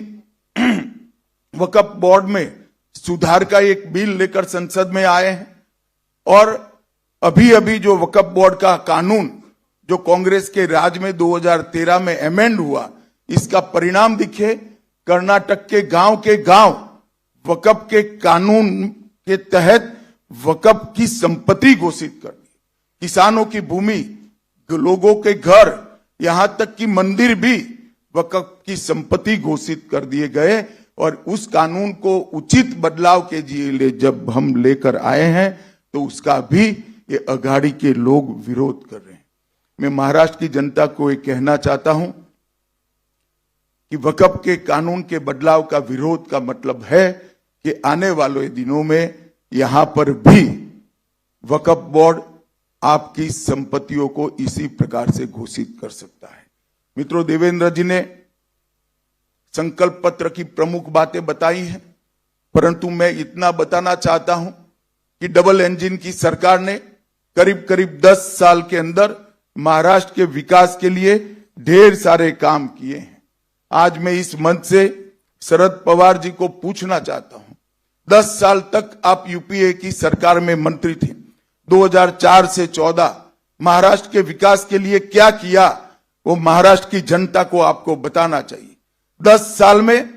वक्फ बोर्ड में सुधार का एक बिल लेकर संसद में आए हैं और अभी अभी जो वक्फ बोर्ड का कानून जो कांग्रेस के राज में 2013 में अमेंड हुआ, इसका परिणाम दिखे। कर्नाटक के गांव वक्फ के कानून के तहत वक्फ की संपत्ति घोषित कर दी। किसानों की भूमि, लोगों के घर, यहां तक कि मंदिर भी वक्फ की संपत्ति घोषित कर दिए गए और उस कानून को उचित बदलाव के लिए जब हम लेकर आए हैं तो उसका भी ये अघाड़ी के लोग विरोध कर रहे हैं। मैं महाराष्ट्र की जनता को ये कहना चाहता हूं कि वक्फ के कानून के बदलाव का विरोध का मतलब है कि आने वाले दिनों में यहां पर भी वक्फ बोर्ड आपकी संपत्तियों को इसी प्रकार से घोषित कर सकता है। मित्रों, देवेंद्र जी ने संकल्प पत्र की प्रमुख बातें बताई हैं, परंतु मैं इतना बताना चाहता हूं कि डबल इंजन की सरकार ने करीब करीब 10 साल के अंदर महाराष्ट्र के विकास के लिए ढेर सारे काम किए हैं। आज मैं इस मंच से शरद पवार जी को पूछना चाहता हूं, 10 साल तक आप यूपीए की सरकार में मंत्री थे, 2004 से 14 महाराष्ट्र के विकास के लिए क्या किया वो महाराष्ट्र की जनता को आपको बताना चाहिए। 10 साल में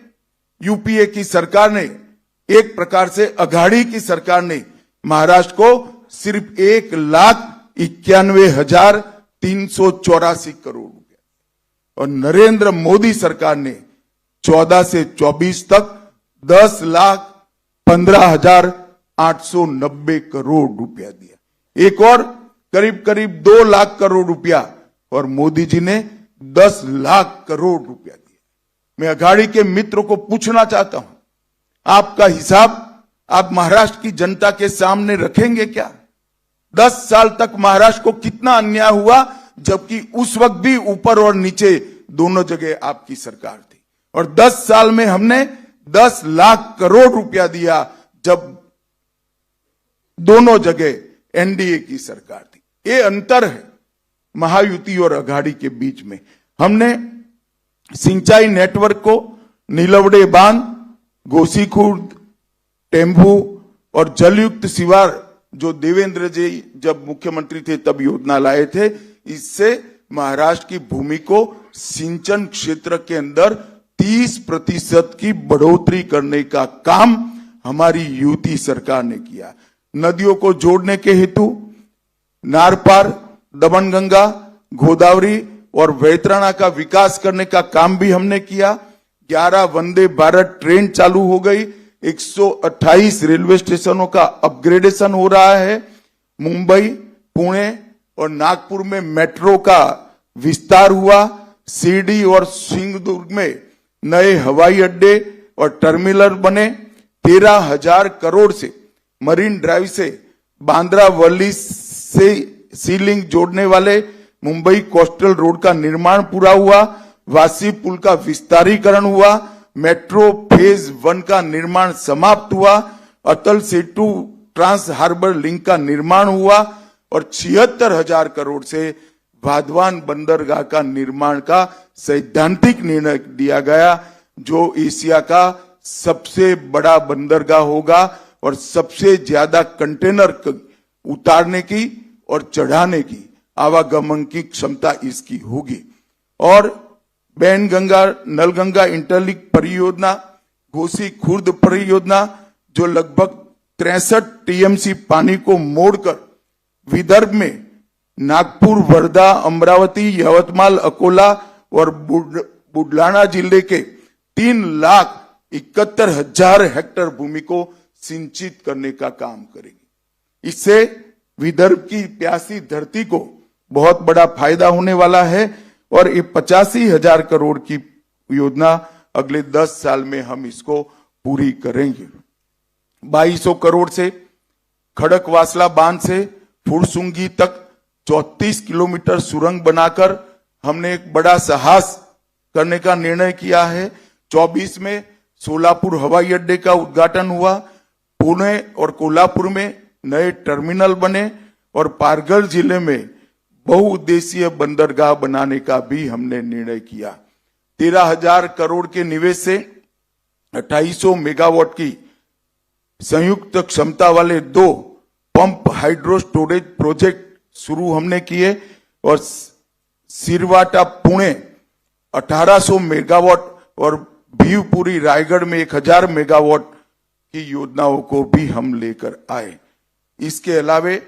यूपीए की सरकार ने, एक प्रकार से अघाड़ी की सरकार ने महाराष्ट्र को सिर्फ 1,91,384 करोड़ रुपया और नरेंद्र मोदी सरकार ने 14 से 24 तक 10,15,890 करोड़ रुपया दिया। एक और करीब करीब 2 लाख करोड़ रुपया और मोदी जी ने 10 लाख करोड़ रुपया दिया। मैं अघाड़ी के मित्रों को पूछना चाहता हूं, आपका हिसाब आप महाराष्ट्र की जनता के सामने रखेंगे क्या? 10 साल तक महाराष्ट्र को कितना अन्याय हुआ, जबकि उस वक्त भी ऊपर और नीचे दोनों जगह आपकी सरकार थी और 10 साल में हमने 10 लाख करोड़ रुपया दिया जब दोनों जगह एनडीए की सरकार थी। ये अंतर है महायुति और अघाड़ी के बीच में। हमने सिंचाई नेटवर्क को नीलवड़े बांध, गोसीखुर्द, टेम्बू और जलयुक्त शिवार जो देवेंद्र जी जब मुख्यमंत्री थे तब योजना लाए थे, इससे महाराष्ट्र की भूमि को सिंचन क्षेत्र के अंदर 30% की बढ़ोतरी करने का काम हमारी यूपी सरकार ने किया। नदियों को जोड़ने के हेतु नारपार, दमनगंगा, गोदावरी और वैतरणा का विकास करने का काम भी हमने किया। 11 वंदे भारत ट्रेन चालू हो गई, 128 रेलवे स्टेशनों का अपग्रेडेशन हो रहा है। मुंबई, पुणे और नागपुर में मेट्रो का विस्तार हुआ। शिरडी और सिंगदुर्ग में नए हवाई अड्डे और टर्मिनल बने। 13,000 करोड़ से मरीन ड्राइव से बांद्रा वर्ली से सी लिंक जोड़ने वाले मुंबई कोस्टल रोड का निर्माण पूरा हुआ। वासी पुल का विस्तारीकरण हुआ। मेट्रो फेज 1 का निर्माण समाप्त हुआ। Atal Setu trans harbour link का निर्माण हुआ और 76,000 करोड़ से वाधवान बंदरगाह का निर्माण का सैद्धांतिक निर्णय दिया गया, जो एशिया का सबसे बड़ा बंदरगाह होगा और सबसे ज्यादा कंटेनर उतारने की और चढ़ाने की आवागमन की क्षमता इसकी होगी। और बैनगंगा नलगंगा इंटरलिंक परियोजना, घोसी खुर्द परियोजना जो लगभग 63 टीएमसी पानी को मोड़कर विदर्भ में नागपुर, वर्धा, अमरावती, यवतमाल, अकोला और बुलढाणा जिले के 3,71,000 हेक्टेयर भूमि को सिंचित करने का काम करेगी। इससे विदर्भ की प्यासी धरती को बहुत बड़ा फायदा होने वाला है और ये 85,000 करोड़ की योजना अगले 10 साल में हम इसको पूरी करेंगे। 2200 करोड़ से खड़कवासला बांध से फुरसुंगी तक 34 किलोमीटर सुरंग बनाकर हमने एक बड़ा साहस करने का निर्णय किया है। 24 में सोलापुर हवाई अड्डे का उद्घाटन हुआ। पुणे और कोल्हापुर में नए टर्मिनल बने और पारगर जिले में बहुउद्देशीय बंदरगाह बनाने का भी हमने निर्णय किया। 13,000 करोड़ के निवेश से 2800 मेगावाट की संयुक्त क्षमता वाले 2 पंप हाइड्रो स्टोरेज प्रोजेक्ट शुरू हमने किए और सिरवाटा पुणे 1800 मेगावाट और भीवपुरी रायगढ़ में 1000 मेगावाट की योजनाओं को भी हम लेकर आए। इसके अलावे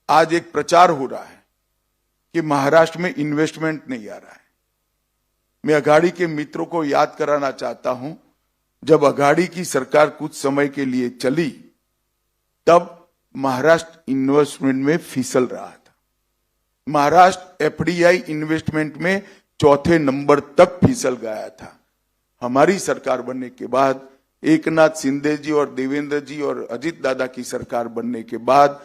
आज एक प्रचार हो रहा है कि महाराष्ट्र में इन्वेस्टमेंट नहीं आ रहा है। मैं अघाड़ी के मित्रों को याद कराना चाहता हूं, जब अघाड़ी की सरकार कुछ समय के लिए चली तब महाराष्ट्र इन्वेस्टमेंट में फिसल रहा था। महाराष्ट्र एफडीआई इन्वेस्टमेंट में 4थे नंबर तक फिसल गया था। हमारी सरकार बनने के बाद, एकनाथ शिंदे जी और देवेंद्र जी और अजित दादा की सरकार बनने के बाद,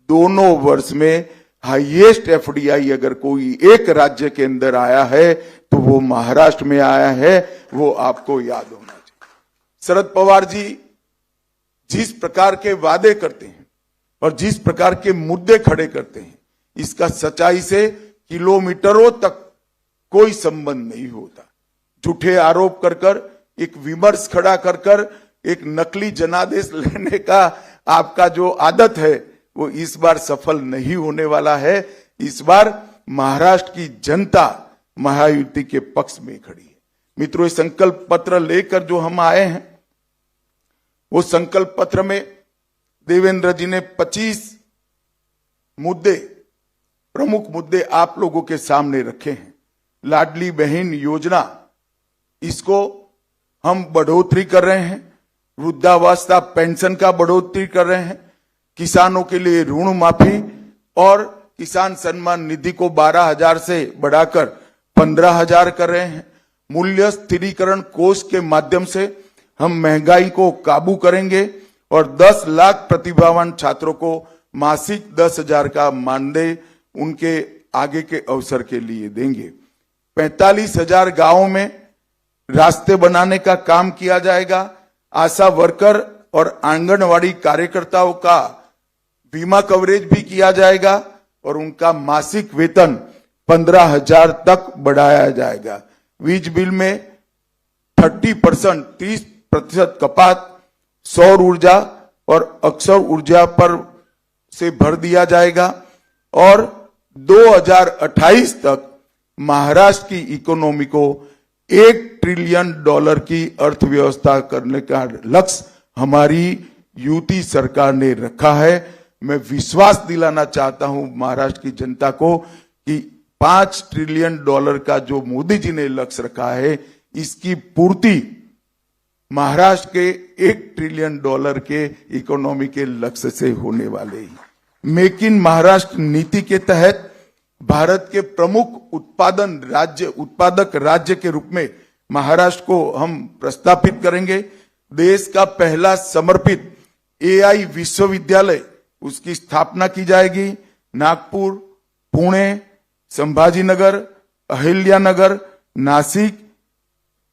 दोनों वर्ष में हाईएस्ट एफडीआई अगर कोई एक राज्य के अंदर आया है तो वो महाराष्ट्र में आया है। वो आपको याद होना चाहिए। शरद पवार जी जिस प्रकार के वादे करते हैं और जिस प्रकार के मुद्दे खड़े करते हैं, इसका सच्चाई से किलोमीटरों तक कोई संबंध नहीं होता। झूठे आरोप कर कर, एक विमर्श खड़ा कर कर, एक नकली जनादेश लेने का आपका जो आदत है वो इस बार सफल नहीं होने वाला है। इस बार महाराष्ट्र की जनता महायुति के पक्ष में खड़ी है। मित्रों, ये संकल्प पत्र लेकर जो हम आए हैं, वो संकल्प पत्र में देवेंद्र जी ने 25 मुद्दे, प्रमुख मुद्दे आप लोगों के सामने रखे हैं। लाडली बहन योजना, इसको हम बढ़ोतरी कर रहे हैं। वृद्धावस्था पेंशन का बढ़ोतरी कर रहे हैं। किसानों के लिए ऋण माफी और किसान सम्मान निधि को 12,000 से बढ़ाकर 15,000 कर रहे हैं। मूल्य स्थिरीकरण कोष के माध्यम से हम महंगाई को काबू करेंगे और 10 लाख प्रतिभावान छात्रों को मासिक 10,000 का मानदेय उनके आगे के अवसर के लिए देंगे। 45,000 गांवों में रास्ते बनाने का काम किया जाएगा। आशा वर्कर और आंगनवाड़ी कार्यकर्ताओं का बीमा कवरेज भी किया जाएगा और उनका मासिक वेतन 15,000 तक बढ़ाया जाएगा। वीज बिल में 30% कपात सौर ऊर्जा और अक्षय ऊर्जा पर से भर दिया जाएगा और 2028 तक महाराष्ट्र की इकोनॉमी को $1 ट्रिलियन की अर्थव्यवस्था करने का लक्ष्य हमारी यूटी सरकार ने रखा है। मैं विश्वास दिलाना चाहता हूं महाराष्ट्र की जनता को कि $5 ट्रिलियन का जो मोदी जी ने लक्ष्य रखा है, इसकी पूर्ति महाराष्ट्र के $1 ट्रिलियन के इकोनॉमी के लक्ष्य से होने वाले ही। मेक इन महाराष्ट्र नीति के तहत भारत के प्रमुख उत्पादक राज्य के रूप में महाराष्ट्र को हम प्रस्तापित करेंगे। देश का पहला समर्पित AI विश्वविद्यालय, उसकी स्थापना की जाएगी। नागपुर, पुणे, संभाजीनगर, अहिल्यानगर, नासिक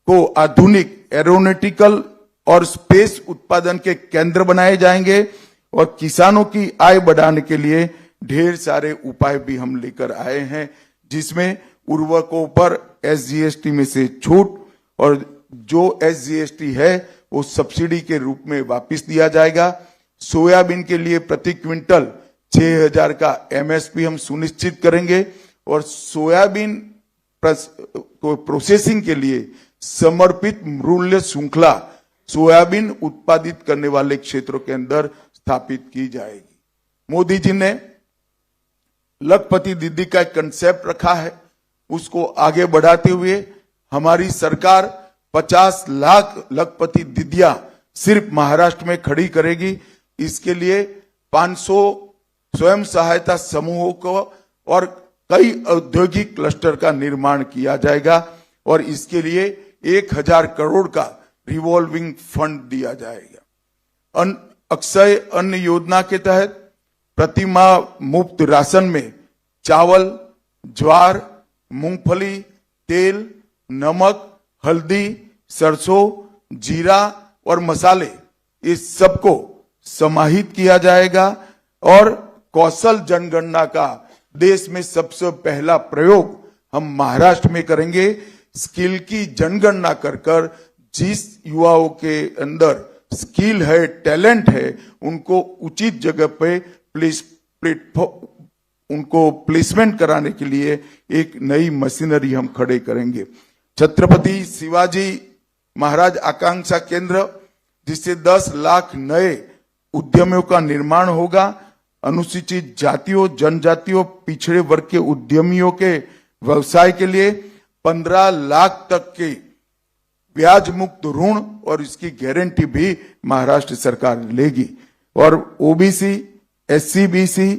को आधुनिक एरोनॉटिकल और स्पेस उत्पादन के केंद्र बनाए जाएंगे और किसानों की आय बढ़ाने के लिए ढेर सारे उपाय भी हम लेकर आए हैं, जिसमें उर्वरकों पर SGST में से छूट और जो SGST है वो सब्सिडी के रूप में वापस दिया जाएगा। सोयाबीन के लिए प्रति क्विंटल 6,000 का MSP हम सुनिश्चित करेंगे और सोयाबीन प्रोसेसिंग के लिए समर्पित मूल्य श्रृंखला सोयाबीन उत्पादित करने वाले क्षेत्रों के अंदर स्थापित की जाएगी। मोदी जी ने लखपति दीदी का एक कंसेप्ट रखा है, उसको आगे बढ़ाते हुए हमारी सरकार 50 लाख लखपति दीदियां सिर्फ महाराष्ट्र में खड़ी करेगी। इसके लिए 500 स्वयं सहायता समूहों को और कई औद्योगिक क्लस्टर का निर्माण किया जाएगा और इसके लिए 1,000 करोड़ का रिवॉल्विंग फंड दिया जाएगा। अक्षय अन्न योजना के तहत प्रति माह मुफ्त राशन में चावल, ज्वार, मूंगफली, तेल, नमक, हल्दी, सरसों, जीरा और मसाले, इस सबको समाहित किया जाएगा और कौशल जनगणना का देश में सबसे पहला प्रयोग हम महाराष्ट्र में करेंगे। स्किल की जनगणना कर जिस युवाओं के अंदर स्किल है, टैलेंट है, उनको उचित जगह पे उनको प्लेसमेंट कराने के लिए एक नई मशीनरी हम खड़े करेंगे। छत्रपति शिवाजी महाराज आकांक्षा केंद्र, जिससे 10 लाख नए उद्यमियों का निर्माण होगा। अनुसूचित जातियों, जनजातियों, पिछड़े वर्ग के उद्यमियों के व्यवसाय के लिए 15 लाख तक के ब्याज मुक्त ऋण और इसकी गारंटी भी महाराष्ट्र सरकार लेगी। और ओबीसी, एससी-बीसी,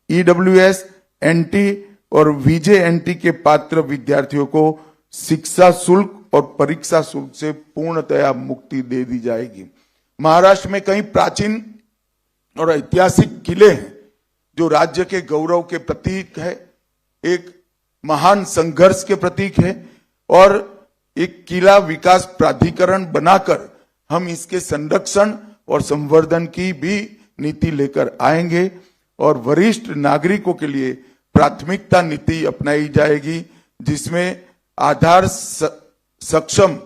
ईडब्ल्यूएस, एनटी और वीजेएनटी के पात्र विद्यार्थियों को शिक्षा शुल्क और परीक्षा शुल्क से पूर्णतया मुक्ति दे दी जाएगी। महाराष्ट्र में कई प्राचीन और ऐतिहासिक किले हैं जो राज्य के गौरव के प्रतीक है, एक महान संघर्ष के प्रतीक है, और एक किला विकास प्राधिकरण बनाकर हम इसके संरक्षण और संवर्धन की भी नीति लेकर आएंगे। और वरिष्ठ नागरिकों के लिए प्राथमिकता नीति अपनाई जाएगी, जिसमें आधार सक्षम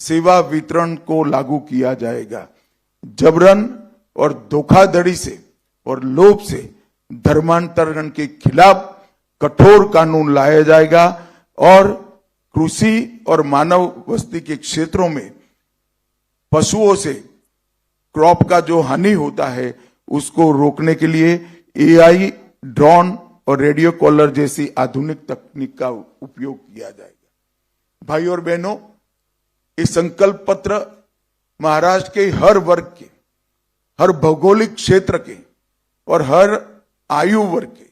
सेवा वितरण को लागू किया जाएगा। जबरन और धोखाधड़ी से और लोभ से धर्मांतरण के खिलाफ कठोर कानून लाया जाएगा और कृषि और मानव बस्ती के क्षेत्रों में पशुओं से क्रॉप का जो हानि होता है उसको रोकने के लिए एआई, ड्रोन और रेडियो कॉलर जैसी आधुनिक तकनीक का उपयोग किया जाएगा। भाई और बहनों, इस संकल्प पत्र महाराष्ट्र के हर वर्ग के, हर भौगोलिक क्षेत्र के और हर आयु वर्ग के,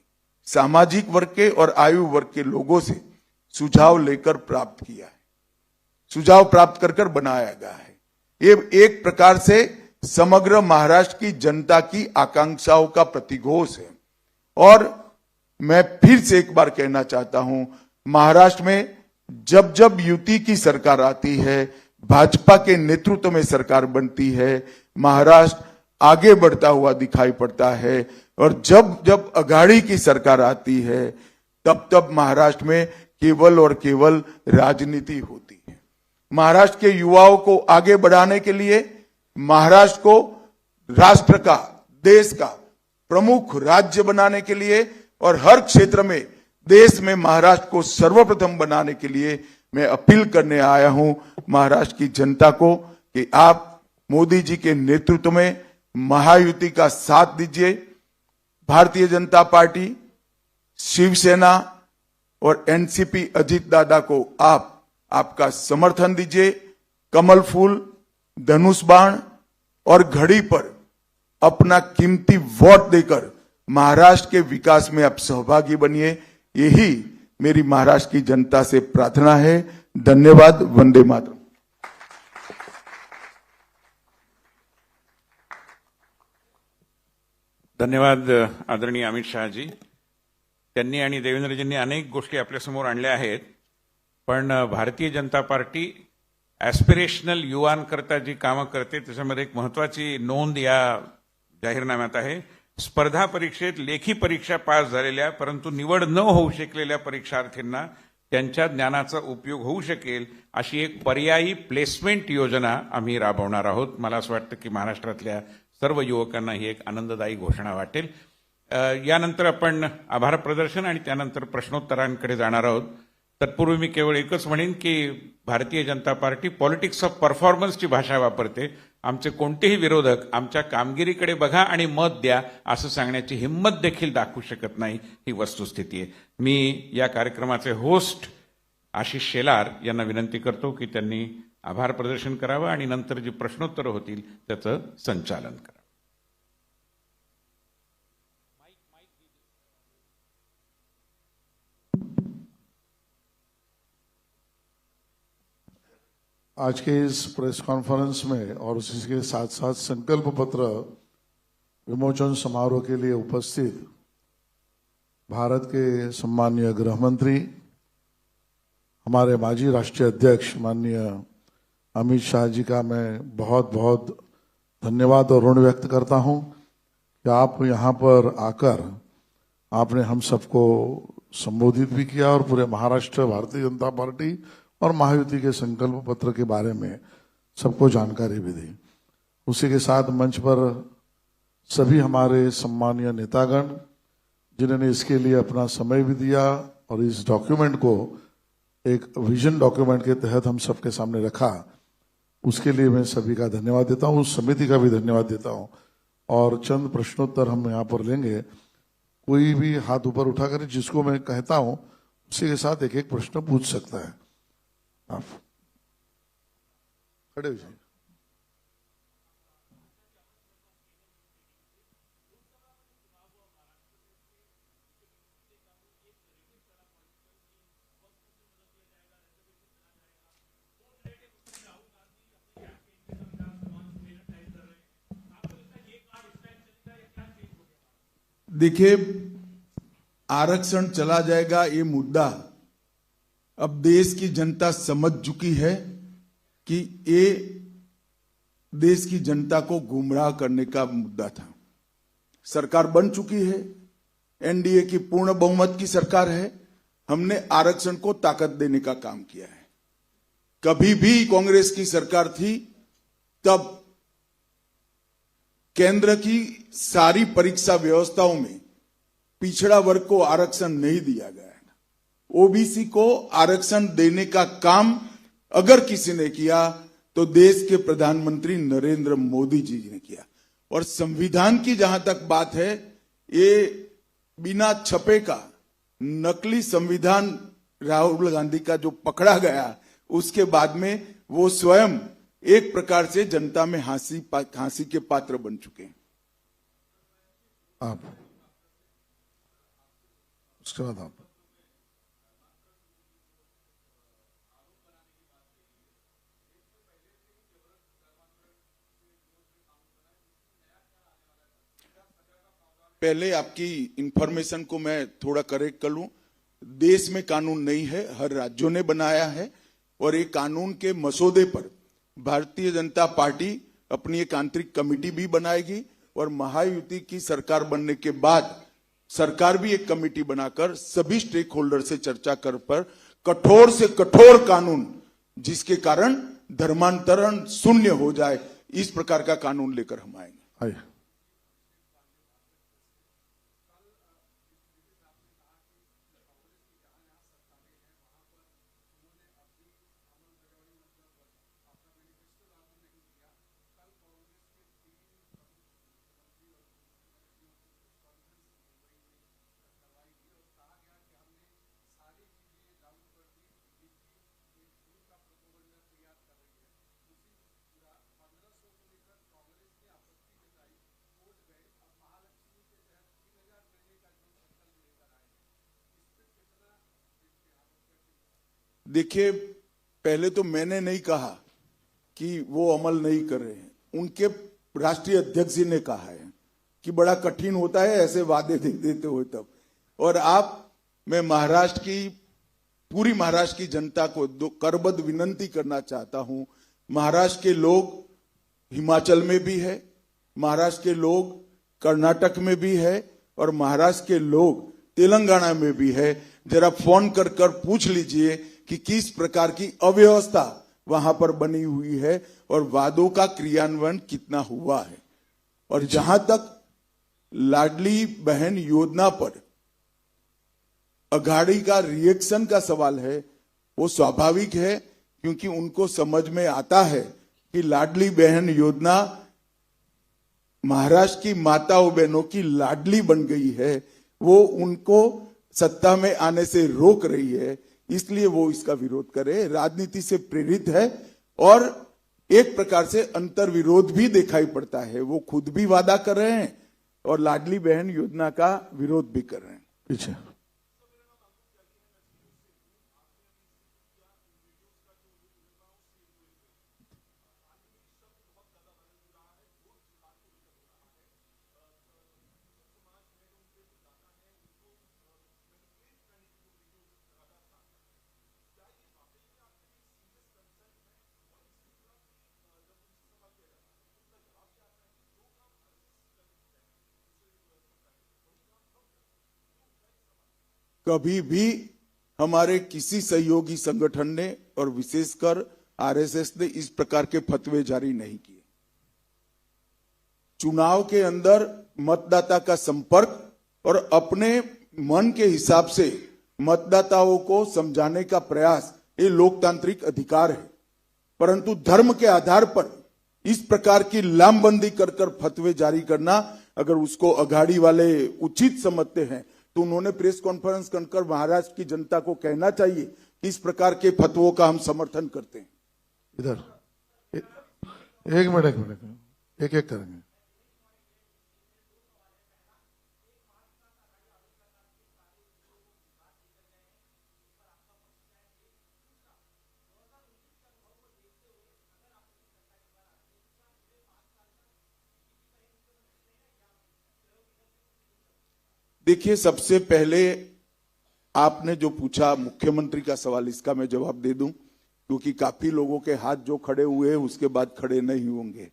सामाजिक वर्ग के और आयु वर्ग के लोगों से सुझाव लेकर प्राप्त किया है, सुझाव प्राप्त कर बनाया गया है। ये एक प्रकार से समग्र महाराष्ट्र की जनता की आकांक्षाओं का प्रतिघोष है। और मैं फिर से एक बार कहना चाहता हूं, महाराष्ट्र में जब जब युति की सरकार आती है, भाजपा के नेतृत्व में सरकार बनती है, महाराष्ट्र आगे बढ़ता हुआ दिखाई पड़ता है। और जब जब अघाड़ी की सरकार आती है, तब तब महाराष्ट्र में केवल और केवल राजनीति होती है। महाराष्ट्र के युवाओं को आगे बढ़ाने के लिए, महाराष्ट्र को राष्ट्र का, देश का प्रमुख राज्य बनाने के लिए और हर क्षेत्र में देश में महाराष्ट्र को सर्वप्रथम बनाने के लिए मैं अपील करने आया हूं महाराष्ट्र की जनता को कि आप मोदी जी के नेतृत्व में महायुति का साथ दीजिए। भारतीय जनता पार्टी, शिवसेना और एनसीपी अजीत दादा को आपका समर्थन दीजिए। कमल फूल, धनुष बाण और घड़ी पर अपना कीमती वोट देकर महाराष्ट्र के विकास में आप सहभागी बनिए। यही मेरी महाराष्ट्र की जनता से प्रार्थना है। धन्यवाद। वंदे मातरम। धन्यवाद आदरणीय अमित शहाजी। त्यांनी आणि देवेंद्रजींनी अनेक गोष्टी आपल्यासमोर आणल्या आहेत, पण भारतीय जनता पार्टी ॲस्पिरेशनल युवांकरता जी कामं करते त्याच्यामध्ये एक महत्वाची नोंद या जाहीरनाम्यात आहे। स्पर्धा परीक्षेत लेखी परीक्षा पास झालेल्या परंतु निवड न होऊ शकलेल्या परीक्षार्थींना त्यांच्या ज्ञानाचा उपयोग होऊ शकेल अशी एक पर्यायी प्लेसमेंट योजना आम्ही राबवणार आहोत। मला असं वाटतं की महाराष्ट्रातल्या सर्व युवकांना ही एक आनंददायी घोषणा वाटेल। यानंतर आपण आभार प्रदर्शन आणि त्यानंतर प्रश्नोत्तरांकडे जाणार आहोत। तत्पूर्वी मी केवळ एकच म्हणेन की Bharatiya Janata party politics of परफॉर्मन्सची भाषा वापरते। आमचे कोणतेही विरोधक आमच्या कामगिरीकडे बघा आणि मत द्या असं सांगण्याची हिंमत देखील दाखवू शकत नाही, ही वस्तुस्थिती आहे। मी या कार्यक्रमाचे होस्ट आशिष शेलार यांना विनंती करतो की त्यांनी आभार प्रदर्शन करावं आणि नंतर जी प्रश्नोत्तरं होतील त्याचं संचालन करावं। आज के इस प्रेस कॉन्फ्रेंस में और उसी के साथ साथ संकल्प पत्र विमोचन समारोह के लिए उपस्थित भारत के सम्माननीय गृह मंत्री, हमारे माजी राष्ट्रीय अध्यक्ष माननीय अमित शाह जी का मैं बहुत बहुत धन्यवाद और ऋण व्यक्त करता हूं कि आप यहां पर आकर आपने हम सबको संबोधित भी किया और पूरे महाराष्ट्र भारतीय जनता पार्टी और महायुति के संकल्प पत्र के बारे में सबको जानकारी भी दी। उसी के साथ मंच पर सभी हमारे सम्मानीय नेतागण जिन्होंने इसके लिए अपना समय भी दिया और इस डॉक्यूमेंट को एक विजन डॉक्यूमेंट के तहत हम सबके सामने रखा, उसके लिए मैं सभी का धन्यवाद देता हूं, उस समिति का भी धन्यवाद देता हूं। और चंद प्रश्नोत्तर हम यहाँ पर लेंगे। कोई भी हाथ ऊपर उठा कर जिसको मैं कहता हूं उसी के साथ एक एक प्रश्न पूछ सकता है। आप खड़े हो जाइए। देखिए, आरक्षण चला जाएगा ये मुद्दा अब देश की जनता समझ चुकी है कि ये देश की जनता को गुमराह करने का मुद्दा था। सरकार बन चुकी है, एनडीए की पूर्ण बहुमत की सरकार है। हमने आरक्षण को ताकत देने का काम किया है। कभी भी कांग्रेस की सरकार थी तब केंद्र की सारी परीक्षा व्यवस्थाओं में पिछड़ा वर्ग को आरक्षण नहीं दिया गया है। ओबीसी को आरक्षण देने का काम अगर किसी ने किया तो देश के प्रधानमंत्री नरेंद्र मोदी जी ने किया। और संविधान की जहां तक बात है, ये बिना छपे का नकली संविधान राहुल गांधी का जो पकड़ा गया, उसके बाद में वो स्वयं एक प्रकार से जनता में हंसी के पात्र बन चुके हैं। आप उसके बाद आप पहले आपकी इंफॉर्मेशन को मैं थोड़ा करेक्ट कर लूं। देश में कानून नहीं है, हर राज्यों ने बनाया है और एक कानून के मसौदे पर भारतीय जनता पार्टी अपनी एक आंतरिक कमेटी भी बनाएगी और महायुति की सरकार बनने के बाद सरकार भी एक कमेटी बनाकर सभी स्टेक होल्डर से चर्चा कर पर कठोर से कठोर कानून जिसके कारण धर्मांतरण शून्य हो जाए, इस प्रकार का कानून लेकर हम आएंगे। आइए। देखिए, पहले तो मैंने नहीं कहा कि वो अमल नहीं कर रहे हैं, उनके राष्ट्रीय अध्यक्ष जी ने कहा है कि बड़ा कठिन होता है ऐसे वादे दे देते हो तब। और मैं महाराष्ट्र की पूरी महाराष्ट्र की जनता को करबद्ध विनंती करना चाहता हूं। महाराष्ट्र के लोग हिमाचल में भी है, महाराष्ट्र के लोग कर्नाटक में भी है और महाराष्ट्र के लोग तेलंगाना में भी है। जरा फोन कर पूछ लीजिए कि किस प्रकार की अव्यवस्था वहां पर बनी हुई है और वादों का क्रियान्वयन कितना हुआ है। और जहां तक लाडली बहन योजना पर अघाड़ी का रिएक्शन का सवाल है, वो स्वाभाविक है क्योंकि उनको समझ में आता है कि लाडली बहन योजना महाराष्ट्र की माताओं बहनों की लाडली बन गई है, वो उनको सत्ता में आने से रोक रही है, इसलिए वो इसका विरोध करे। राजनीति से प्रेरित है और एक प्रकार से अंतर विरोध भी दिखाई पड़ता है। वो खुद भी वादा कर रहे हैं और लाडली बहन योजना का विरोध भी कर रहे हैं। पीछे कभी भी हमारे किसी सहयोगी संगठन ने और विशेषकर आरएसएस ने इस प्रकार के फतवे जारी नहीं किए। चुनाव के अंदर मतदाता का संपर्क और अपने मन के हिसाब से मतदाताओं को समझाने का प्रयास ये लोकतांत्रिक अधिकार है, परंतु धर्म के आधार पर इस प्रकार की लामबंदी कर फतवे जारी करना, अगर उसको अघाड़ी वाले उचित समझते हैं तो उन्होंने प्रेस कॉन्फ्रेंस कर महाराष्ट्र की जनता को कहना चाहिए कि इस प्रकार के फतवों का हम समर्थन करते हैं। इधर एक मिनट एक करेंगे। देखिए, सबसे पहले आपने जो पूछा मुख्यमंत्री का सवाल, इसका मैं जवाब दे दूं, क्योंकि काफी लोगों के हाथ जो खड़े हुए हैं उसके बाद खड़े नहीं होंगे।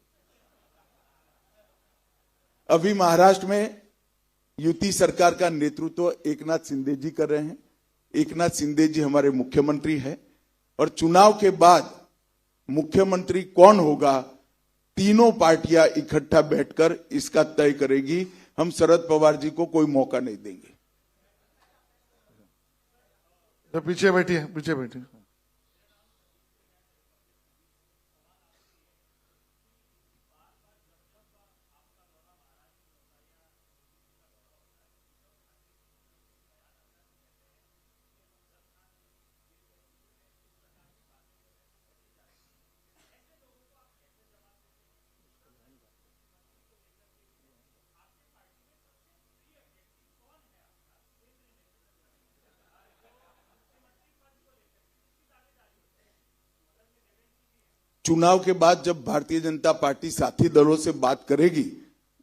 अभी महाराष्ट्र में युति सरकार का नेतृत्व एकनाथ शिंदे जी कर रहे हैं। एकनाथ शिंदे जी हमारे मुख्यमंत्री हैं और चुनाव के बाद मुख्यमंत्री कौन होगा, तीनों पार्टियां इकट्ठा बैठकर इसका तय करेगी। हम शरद पवार जी को कोई मौका नहीं देंगे। तो पीछे बैठिए। चुनाव के बाद जब भारतीय जनता पार्टी साथी दलों से बात करेगी,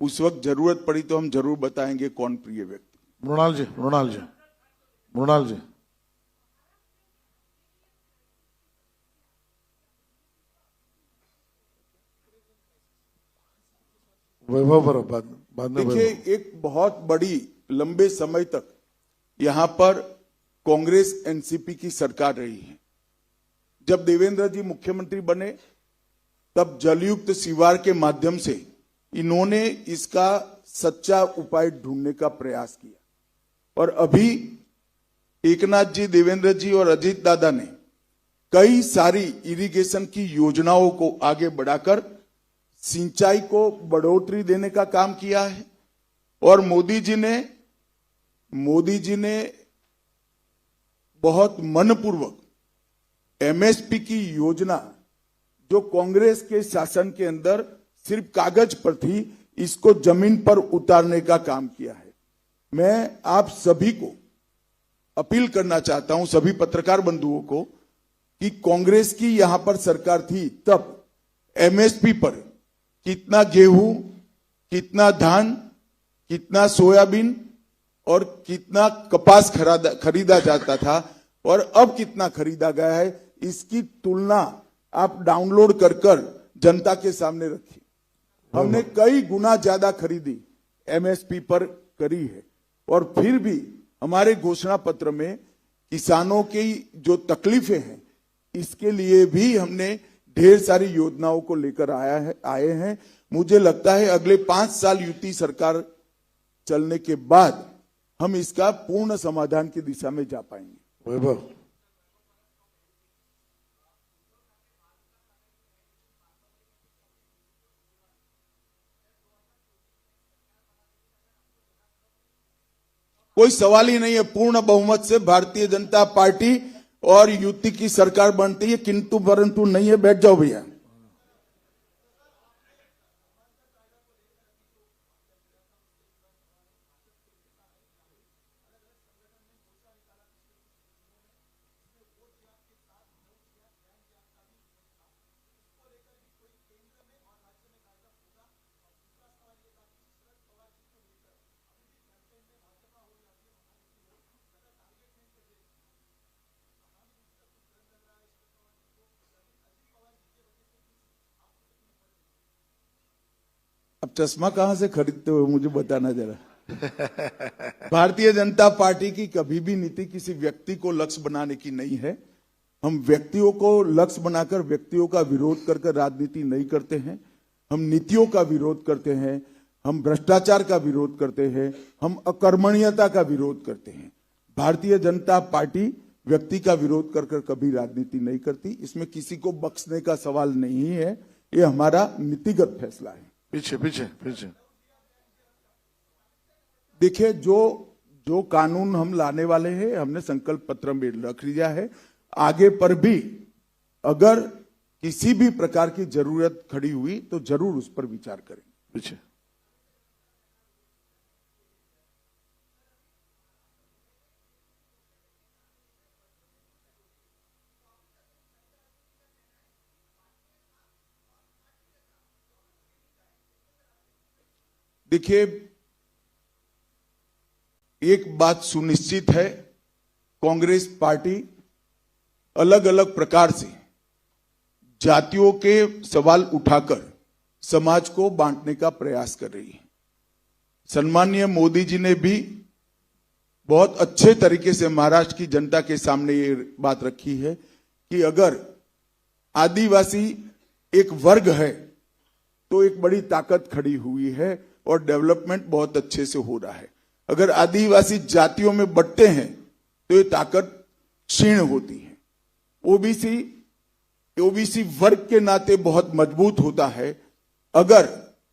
उस वक्त जरूरत पड़ी तो हम जरूर बताएंगे कौन प्रिय व्यक्ति। मृणाल जी वैभव पर बाद में। देखिए, एक बहुत बड़ी लंबे समय तक यहां पर कांग्रेस एनसीपी की सरकार रही है। जब देवेंद्र जी मुख्यमंत्री बने तब जलयुक्त शिवार के माध्यम से इन्होंने इसका सच्चा उपाय ढूंढने का प्रयास किया और अभी एकनाथ जी, देवेंद्र जी और अजीत दादा ने कई सारी इरिगेशन की योजनाओं को आगे बढ़ाकर सिंचाई को बढ़ोतरी देने का काम किया है। और मोदी जी ने बहुत मनपूर्वक एमएसपी की योजना जो कांग्रेस के शासन के अंदर सिर्फ कागज पर थी, इसको जमीन पर उतारने का काम किया है। मैं आप सभी को अपील करना चाहता हूं, सभी पत्रकार बंधुओं को, कि कांग्रेस की यहां पर सरकार थी तब एमएसपी पर कितना गेहूं, कितना धान, कितना सोयाबीन और कितना कपास खरीदा जाता था और अब कितना खरीदा गया है, इसकी तुलना आप डाउनलोड कर जनता के सामने रखिए। हमने कई गुना ज्यादा खरीदी एमएसपी पर करी है और फिर भी हमारे घोषणा पत्र में किसानों की जो तकलीफें हैं इसके लिए भी हमने ढेर सारी योजनाओं को लेकर आए हैं। मुझे लगता है अगले 5 साल युति सरकार चलने के बाद हम इसका पूर्ण समाधान की दिशा में जा पाएंगे। वैभव कोई सवाल ही नहीं है। पूर्ण बहुमत से भारतीय जनता पार्टी और युति की सरकार बनती है, किंतु परंतु नहीं है। बैठ जाओ भैया। अब चश्मा कहां से खरीदते हो मुझे बताना जरा। भारतीय जनता पार्टी की कभी भी नीति किसी व्यक्ति को लक्ष्य बनाने की नहीं है। हम व्यक्तियों को लक्ष्य बनाकर व्यक्तियों का विरोध कर राजनीति नहीं करते हैं। हम नीतियों का विरोध करते हैं, हम भ्रष्टाचार का विरोध करते हैं, हम अकर्मण्यता का विरोध करते हैं। भारतीय जनता पार्टी व्यक्ति का विरोध कर कभी राजनीति नहीं करती। इसमें किसी को बख्शने का सवाल नहीं है, ये हमारा नीतिगत फैसला है। पीछे पीछे पीछे। देखिए, जो कानून हम लाने वाले हैं हमने संकल्प पत्र में रख लिया है। आगे पर भी अगर किसी भी प्रकार की जरूरत खड़ी हुई तो जरूर उस पर विचार करेंगे। पीछे। देखिए, एक बात सुनिश्चित है, कांग्रेस पार्टी अलग अलग प्रकार से जातियों के सवाल उठाकर समाज को बांटने का प्रयास कर रही है। सम्माननीय मोदी जी ने भी बहुत अच्छे तरीके से महाराष्ट्र की जनता के सामने ये बात रखी है कि अगर आदिवासी एक वर्ग है तो एक बड़ी ताकत खड़ी हुई है और डेवलपमेंट बहुत अच्छे से हो रहा है। अगर आदिवासी जातियों में बंटते हैं तो ये ताकत क्षीण होती है। ओबीसी वर्ग के नाते बहुत मजबूत होता है, अगर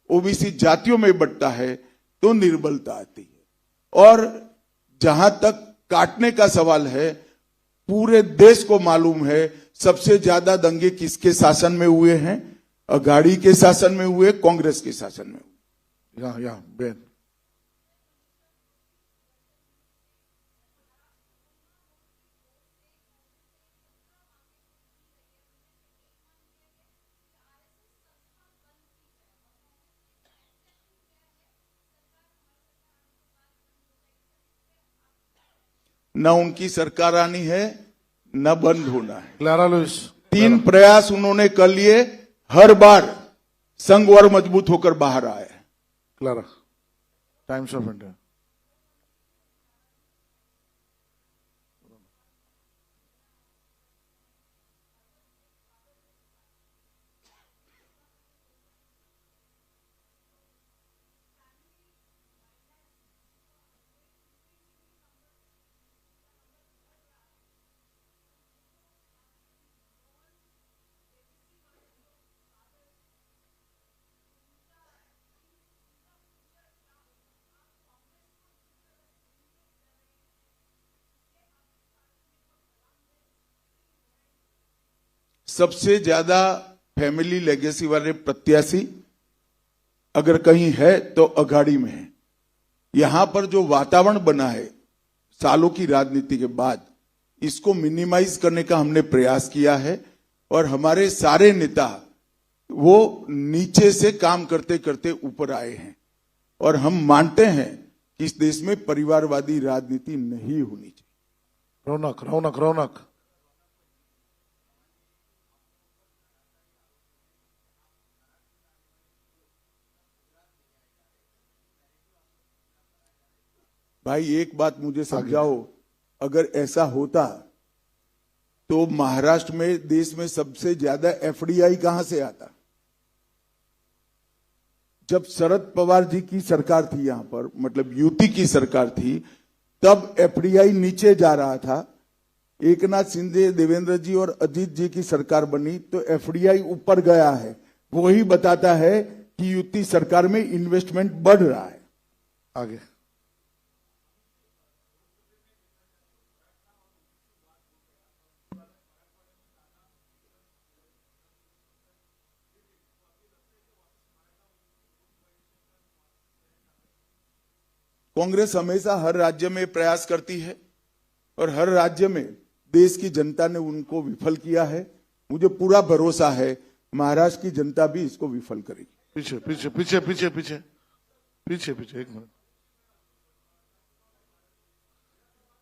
ओबीसी जातियों में बंटता है तो निर्बलता आती है। और जहां तक काटने का सवाल है, पूरे देश को मालूम है सबसे ज्यादा दंगे किसके शासन में हुए हैं? अघाड़ी के शासन में हुए, कांग्रेस के शासन में हुए। या बेन। न उनकी सरकार आनी है न बंद होना है। Clara Louis. 3 प्रयास उन्होंने कर लिए, हर बार संघ और मजबूत होकर बाहर आया है। क्लारा। Times of India. सबसे ज्यादा फैमिली लेगेसी वाले प्रत्याशी अगर कहीं है तो अघाड़ी में है। यहां पर जो वातावरण बना है सालों की राजनीति के बाद, इसको मिनिमाइज करने का हमने प्रयास किया है और हमारे सारे नेता वो नीचे से काम करते करते ऊपर आए हैं। और हम मानते हैं कि इस देश में परिवारवादी राजनीति नहीं होनी चाहिए। रौनक रौनक रौनक। भाई एक बात मुझे समझाओ, अगर ऐसा होता तो महाराष्ट्र में देश में सबसे ज्यादा एफडीआई कहां से आता? जब शरद पवार जी की सरकार थी यहां पर, मतलब यूपी की सरकार थी, तब एफडीआई नीचे जा रहा था। एकनाथ शिंदे, देवेंद्र जी और अजीत जी की सरकार बनी तो एफडीआई ऊपर गया है। वही बताता है कि यूपी सरकार में इन्वेस्टमेंट बढ़ रहा है। आगे। कांग्रेस हमेशा हर राज्य में प्रयास करती है और हर राज्य में देश की जनता ने उनको विफल किया है। मुझे पूरा भरोसा है महाराष्ट्र की जनता भी इसको विफल करेगी। पीछे पीछे पीछे पीछे पीछे पीछे पीछे। एक मिनट।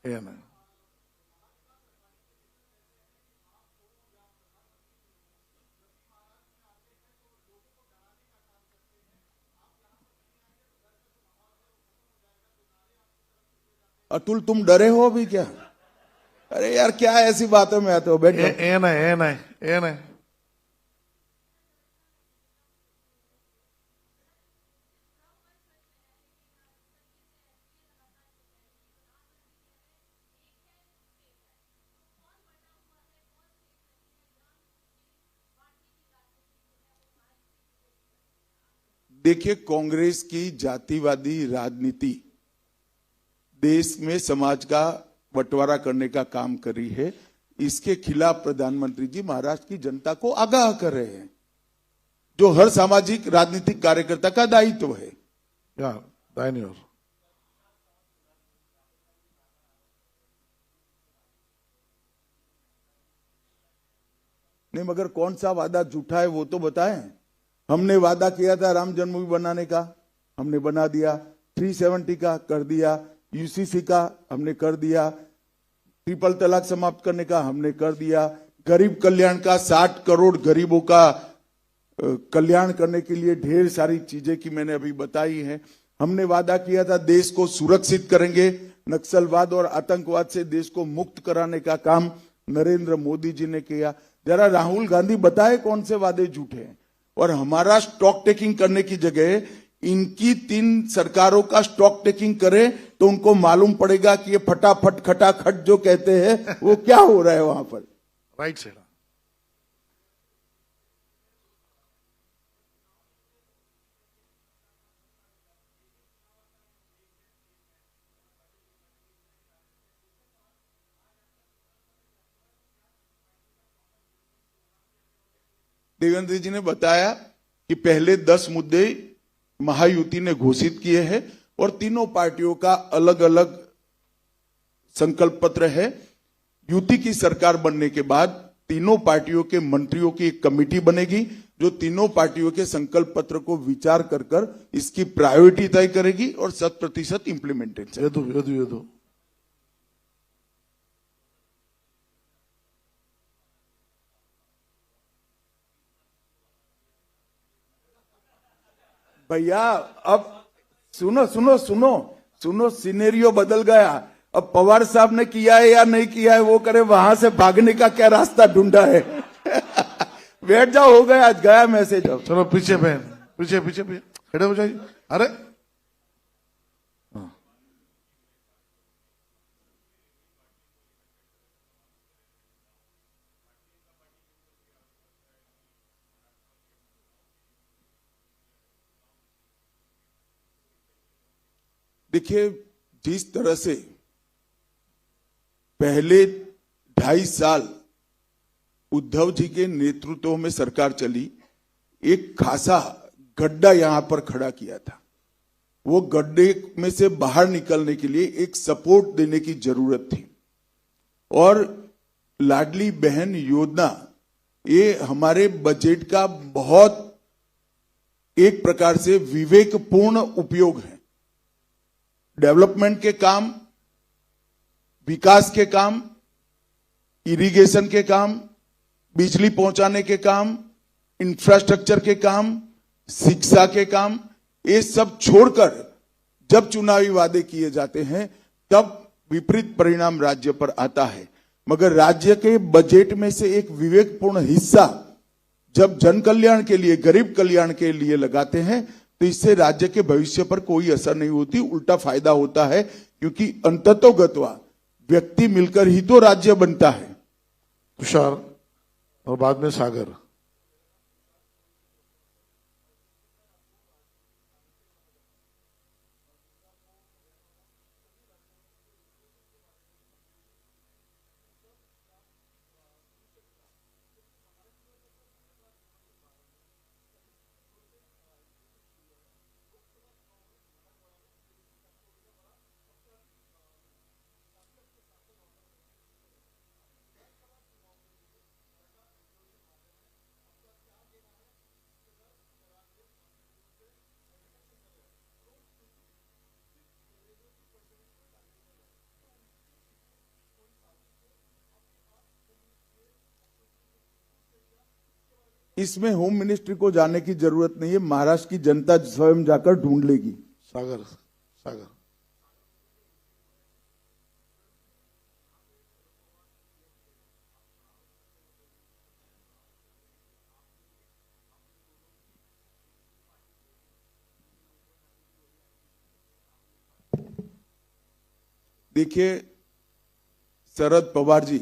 ये ना। अतुल तुम डरे हो अभी क्या? अरे यार क्या ऐसी बातों में आते हो, बैठो। ए नहीं। देखिए, कांग्रेस की जातिवादी राजनीति देश में समाज का बंटवारा करने का काम कर रही है। इसके खिलाफ प्रधानमंत्री जी महाराष्ट्र की जनता को आगाह कर रहे हैं, जो हर सामाजिक राजनीतिक कार्यकर्ता का दायित्व है। या दाहिनी ओर। नहीं, मगर कौन सा वादा झूठा है वो तो बताएं। हमने वादा किया था राम जन्मभूमि बनाने का, हमने बना दिया। 370 का कर दिया, यूसीसी का हमने कर दिया, ट्रिपल तलाक समाप्त करने का हमने कर दिया, गरीब कल्याण का 60 करोड़ गरीबों का कल्याण करने के लिए ढेर सारी चीजें की मैंने अभी बताई हैं। हमने वादा किया था देश को सुरक्षित करेंगे, नक्सलवाद और आतंकवाद से देश को मुक्त कराने का काम नरेंद्र मोदी जी ने किया। जरा राहुल गांधी बताए कौन से वादे झूठे हैं। और हमारा स्टॉक टेकिंग करने की जगह इनकी 3 सरकारों का स्टॉक टेकिंग करे तो उनको मालूम पड़ेगा कि ये फटाफट खटाखट जो कहते हैं वो क्या हो रहा है वहां पर। Right side. देवेंद्र जी ने बताया कि पहले 10 मुद्दे महायुति ने घोषित किए हैं और तीनों पार्टियों का अलग अलग संकल्प पत्र है। युति की सरकार बनने के बाद तीनों पार्टियों के मंत्रियों की एक कमेटी बनेगी जो तीनों पार्टियों के संकल्प पत्र को विचार कर इसकी प्रायोरिटी तय करेगी और 100% इंप्लीमेंटेशन। यदु भैया अब सुनो, सिनेरियो बदल गया। अब पवार साहब ने किया है या नहीं किया है वो करे, वहां से भागने का क्या रास्ता ढूंढा है। बैठ जाओ, हो गया, आज गया मैसेज। अब चलो पीछे बहन, पीछे खड़े हो जाइए। अरे देखिए, जिस तरह से पहले 2.5 साल उद्धव जी के नेतृत्व में सरकार चली, एक खासा गड्ढा यहां पर खड़ा किया था। वो गड्ढे में से बाहर निकलने के लिए एक सपोर्ट देने की जरूरत थी। और लाडली बहन योजना ये हमारे बजट का बहुत एक प्रकार से विवेकपूर्ण उपयोग है। डेवलपमेंट के काम, विकास के काम, इरिगेशन के काम, बिजली पहुंचाने के काम, इंफ्रास्ट्रक्चर के काम, शिक्षा के काम, ये सब छोड़कर जब चुनावी वादे किए जाते हैं तब विपरीत परिणाम राज्य पर आता है। मगर राज्य के बजट में से एक विवेकपूर्ण हिस्सा जब जन कल्याण के लिए, गरीब कल्याण के लिए लगाते हैं तो इससे राज्य के भविष्य पर कोई असर नहीं होती, उल्टा फायदा होता है। क्योंकि अंततोगत्वा व्यक्ति मिलकर ही तो राज्य बनता है। तुषार और बाद में सागर। इसमें होम मिनिस्ट्री को जाने की जरूरत नहीं है, महाराष्ट्र की जनता स्वयं जाकर ढूंढ लेगी। सागर देखिए, शरद पवार जी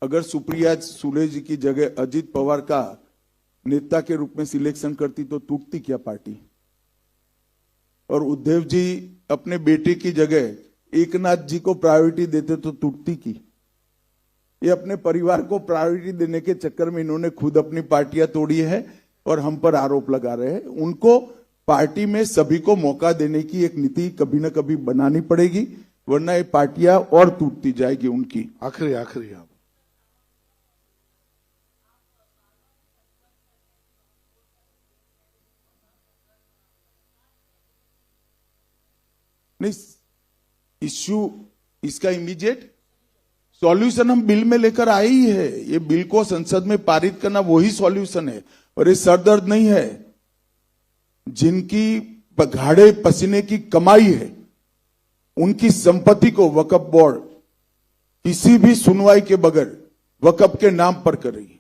अगर सुप्रिया सुले जी की जगह अजित पवार का नेता के रूप में सिलेक्शन करती तो टूटती क्या पार्टी? और उद्धव जी अपने बेटे की जगह एकनाथ जी को प्रायोरिटी देते तो टूटती की? ये अपने परिवार को प्रायोरिटी देने के चक्कर में इन्होंने खुद अपनी पार्टियां तोड़ी है और हम पर आरोप लगा रहे हैं। उनको पार्टी में सभी को मौका देने की एक नीति कभी ना कभी बनानी पड़ेगी, वरना ये पार्टियां और टूटती जाएगी उनकी। आखिरी आप नहीं, इश्यू इसका इमीडिएट सॉल्यूशन हम बिल में लेकर आए ही है। ये बिल को संसद में पारित करना वही सॉल्यूशन है और ये सरदर्द नहीं है। जिनकी घाड़े पसीने की कमाई है उनकी संपत्ति को वक्फ बोर्ड किसी भी सुनवाई के बगैर वक्फ के नाम पर कर रही है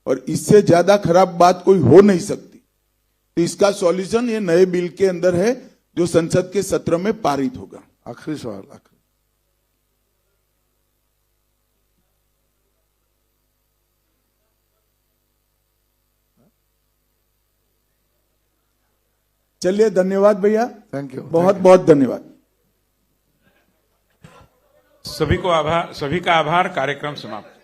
और इससे ज्यादा खराब बात कोई हो नहीं सकती। तो इसका सॉल्यूशन ये नए बिल के अंदर है जो संसद के सत्र में पारित होगा। आखिरी सवाल चलिए, धन्यवाद भैया, थैंक यू, बहुत बहुत धन्यवाद। सभी का आभार। कार्यक्रम समाप्त।